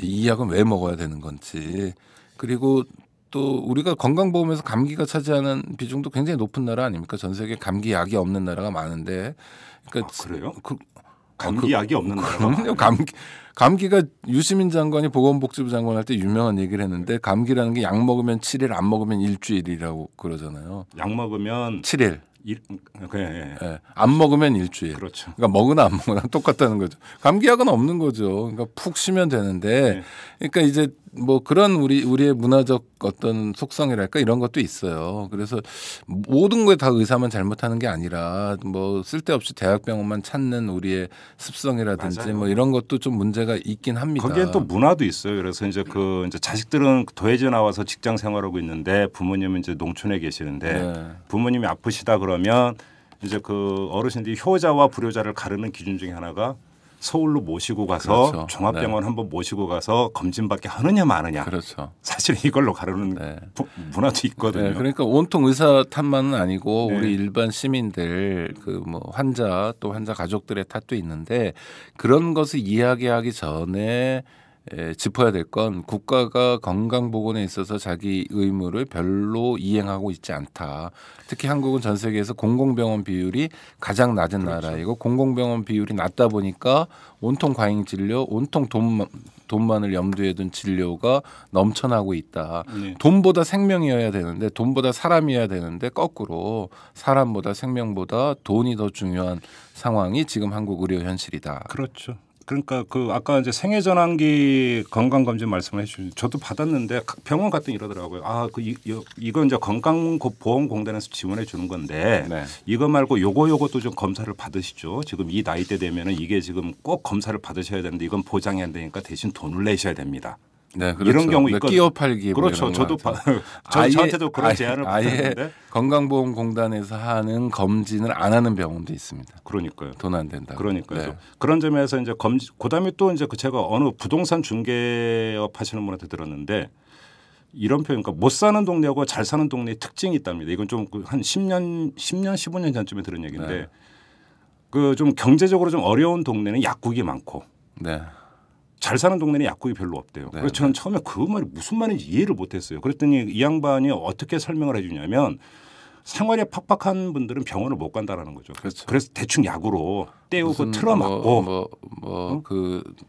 이 약은 왜 먹어야 되는 건지 그리고 또 우리가 건강보험에서 감기가 차지하는 비중도 굉장히 높은 나라 아닙니까? 전 세계 감기 약이 없는 나라가 많은데 그러니까 그래요? 감기 약이 없는 나라가 그럼요. 감기가 유시민 장관이 보건복지부 장관 할 때 유명한 얘기를 했는데 감기라는 게 약 먹으면 7일 안 먹으면 일주일이라고 그러잖아요. 약 먹으면 7일. 예. 안 먹으면 일주일. 그렇죠. 그러니까 먹으나 안 먹으나 똑같다는 거죠. 감기약은 없는 거죠. 그러니까 푹 쉬면 되는데, 네. 그러니까 이제 뭐 그런 우리의 문화적 어떤 속성이랄까 이런 것도 있어요. 그래서 모든 거에 다 의사만 잘못하는 게 아니라 뭐 쓸데없이 대학병원만 찾는 우리의 습성이라든지 맞아요. 뭐 이런 것도 좀 문제가 있긴 합니다. 거기에 또 문화도 있어요. 그래서 이제 이제 자식들은 도해지 나와서 직장 생활하고 있는데 부모님은 이제 농촌에 계시는데 네. 부모님이 아프시다 그러면 이제 그 어르신들이 효자와 불효자를 가르는 기준 중에 하나가 서울로 모시고 가서 그렇죠. 종합병원 한번 모시고 가서 검진받게 하느냐 마느냐. 그렇죠. 사실 이걸로 가르는 네. 문화도 있거든요. 네, 그러니까 온통 의사 탓만은 아니고 네. 우리 일반 시민들 그 뭐 환자 또 환자 가족들의 탓도 있는데 그런 것을 이야기하기 전에 짚어야 될 건 국가가 건강보건에 있어서 자기 의무를 별로 이행하고 있지 않다. 특히 한국은 전 세계에서 공공병원 비율이 가장 낮은 그렇죠. 나라이고 공공병원 비율이 낮다 보니까 온통 과잉진료, 온통 돈만을 염두에 둔 진료가 넘쳐나고 있다. 네. 돈보다 생명이어야 되는데 돈보다 사람이어야 되는데 거꾸로 사람보다 생명보다 돈이 더 중요한 상황이 지금 한국 의료 현실이다. 그렇죠. 그러니까 아까 이제 생애전환기 건강검진 말씀을 해주신 저도 받았는데 병원 갔더니 이러더라고요. 이건 이제 건강보험공단에서 지원해 주는 건데 네. 이거 말고 요것도 좀 검사를 받으시죠. 지금 이 나이대 되면은 이게 지금 꼭 검사를 받으셔야 되는데 이건 보장이 안 되니까 대신 돈을 내셔야 됩니다. 네, 그렇죠. 이런 경우 있거든요. 끼어 팔기 그렇죠. 저도 저한테도 그런 제안을 받았는데 건강보험공단에서 하는 검진을 안 하는 병원도 있습니다. 그러니까요. 돈 안 된다. 그러니까요. 네. 그런 점에서 이제 그다음에 또 이제 제가 어느 부동산 중개업 하시는 분한테 들었는데 이런 표현, 그러니까 못 사는 동네하고 잘 사는 동네의 특징이 있답니다. 이건 좀 한 10년, 15년 전쯤에 들은 얘기인데 네. 그 좀 경제적으로 좀 어려운 동네는 약국이 많고 네. 잘 사는 동네는 약국이 별로 없대요. 네, 그래서 저는 처음에 그 말이 무슨 말인지 이해를 못했어요. 그랬더니 이 양반이 어떻게 설명을 해주냐면 생활이 팍팍한 분들은 병원을 못 간다라는 거죠. 그렇죠. 그래서 대충 약으로 때우고 틀어맞고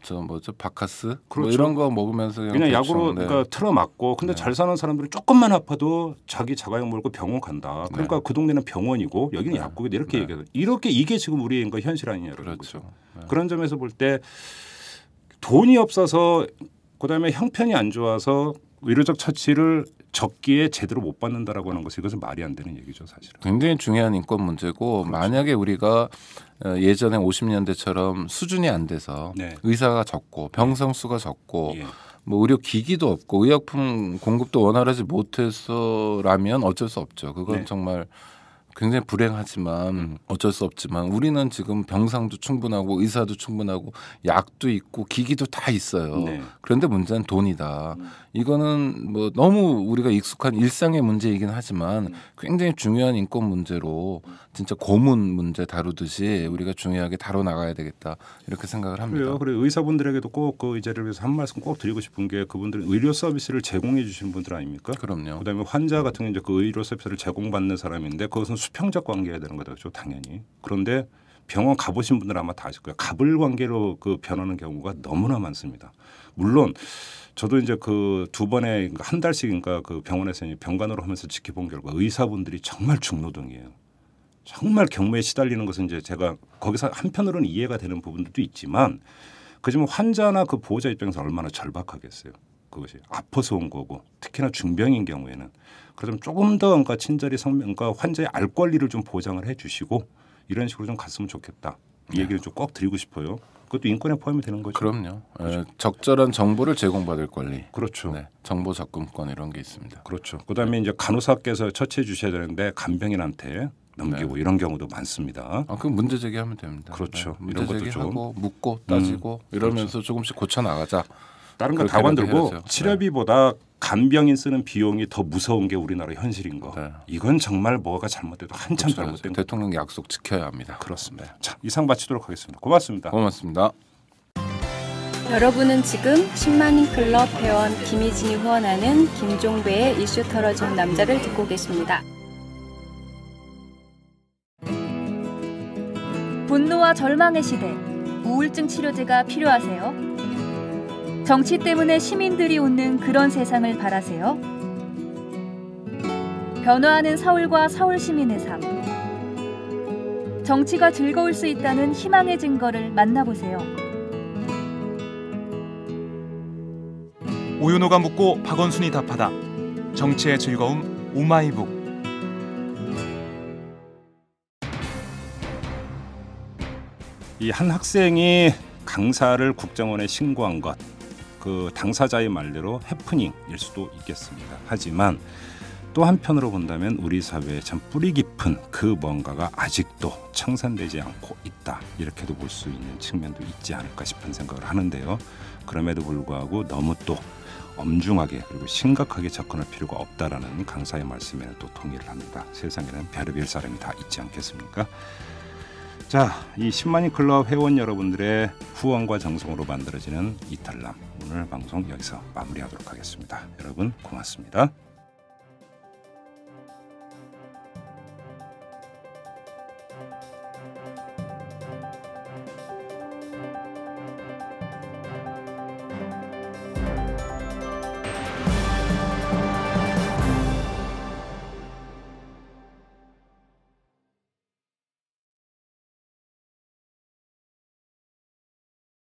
저 뭐죠 바카스 그렇죠. 뭐 이런 거 먹으면서 그냥 대충, 약으로 네. 그러니까 틀어맞고 근데 네. 잘 사는 사람들은 조금만 아파도 자기 자가용 몰고 병원 간다. 그러니까 그 동네는 병원이고 여기는 네. 약국이다 이렇게 네. 얘기해요. 이렇게 이게 지금 우리의 현실 아니냐라는 그렇죠. 거죠. 네. 그런 점에서 볼 때 돈이 없어서 그다음에 형편이 안 좋아서 의료적 처치를 적기에 제대로 못 받는다라고 하는 것이 이것은 말이 안 되는 얘기죠, 사실은. 굉장히 중요한 인권 문제고 그렇죠. 만약에 우리가 예전에 50년대처럼 수준이 안 돼서 네. 의사가 적고 병상 수가 적고 예. 뭐 의료 기기도 없고 의약품 공급도 원활하지 못해서라면 어쩔 수 없죠. 그건 네. 정말 굉장히 불행하지만 어쩔 수 없지만 우리는 지금 병상도 충분하고 의사도 충분하고 약도 있고 기기도 다 있어요. 네. 그런데 문제는 돈이다. 이거는 뭐 너무 우리가 익숙한 일상의 문제이긴 하지만 굉장히 중요한 인권 문제로 진짜 고문 문제 다루듯이 우리가 중요하게 다뤄나가야 되겠다 이렇게 생각을 합니다. 그래요. 그리고 의사분들에게도 꼭 그 이 자리를 위해서 한 말씀 꼭 드리고 싶은 게 그분들은 의료 서비스를 제공해 주시는 분들 아닙니까? 그럼요. 그다음에 환자 같은 경우 이제 그 의료 서비스를 제공받는 사람인데 그것은 수평적 관계여야 되는 거죠, 당연히. 그런데 병원 가보신 분들 아마 다 아실 거예요. 갑을 관계로 그 변하는 경우가 너무나 많습니다. 물론 저도 이제 그 두 번에 한 달씩인가 그 병원에서 병간호를 하면서 지켜본 결과 의사분들이 정말 중노동이에요. 정말 경무에 시달리는 것은 이제 제가 거기서 한편으로는 이해가 되는 부분들도 있지만 그지만 환자나 그 보호자 입장에서 얼마나 절박하겠어요. 그것이 아파서 온 거고 특히나 중병인 경우에는 그러면 조금 더 그러니까 친절히 그러니까 환자의 알 권리를 좀 보장을 해주시고 이런 식으로 좀 갔으면 좋겠다. 이 얘기를 좀 꼭 드리고 싶어요. 그것도 인권에 포함이 되는 거죠. 그럼요. 그렇죠. 적절한 정보를 제공받을 권리. 그렇죠. 네, 정보 접근권 이런 게 있습니다. 그렇죠. 그다음에 이제 간호사께서 처치해 주셔야 되는데 간병인한테 넘기고 이런 경우도 많습니다. 그 문제 제기하면 됩니다. 그렇죠. 네, 이런 문제 것도 제기하고 묻고 따지고 이러면서 그렇죠. 조금씩 고쳐 나가자. 다른 거 다 관들고 해야죠. 치료비보다 간병인 쓰는 비용이 더 무서운 게 우리나라 현실인 거. 네. 이건 정말 뭐가 잘못돼도 한참 그렇죠. 잘못된 거. 대통령 약속 지켜야 합니다. 그렇습니다. 자, 이상 마치도록 하겠습니다. 고맙습니다. 고맙습니다. 여러분은 지금 10만인 클럽 회원 김희진이 후원하는 김종배의 이슈 털어준 남자를 듣고 계십니다. 분노와 절망의 시대, 우울증 치료제가 필요하세요? 정치 때문에 시민들이 웃는 그런 세상을 바라세요? 변화하는 서울과 서울 시민의 삶. 정치가 즐거울 수 있다는 희망의 증거를 만나보세요. 오윤호가 묻고 박원순이 답하다. 정치의 즐거움 오마이북. 이 한 학생이 강사를 국정원에 신고한 것, 그 당사자의 말대로 해프닝일 수도 있겠습니다. 하지만 또 한편으로 본다면 우리 사회에 참 뿌리 깊은 그 뭔가가 아직도 청산되지 않고 있다. 이렇게도 볼 수 있는 측면도 있지 않을까 싶은 생각을 하는데요. 그럼에도 불구하고 너무 또 엄중하게 그리고 심각하게 접근할 필요가 없다라는 강사의 말씀에는 또 동의를 합니다. 세상에는 별의별 사람이 다 있지 않겠습니까? 자, 이 10만인 클럽 회원 여러분들의 후원과 정성으로 만들어지는 이탈남, 오늘 방송 여기서 마무리하도록 하겠습니다. 여러분 고맙습니다.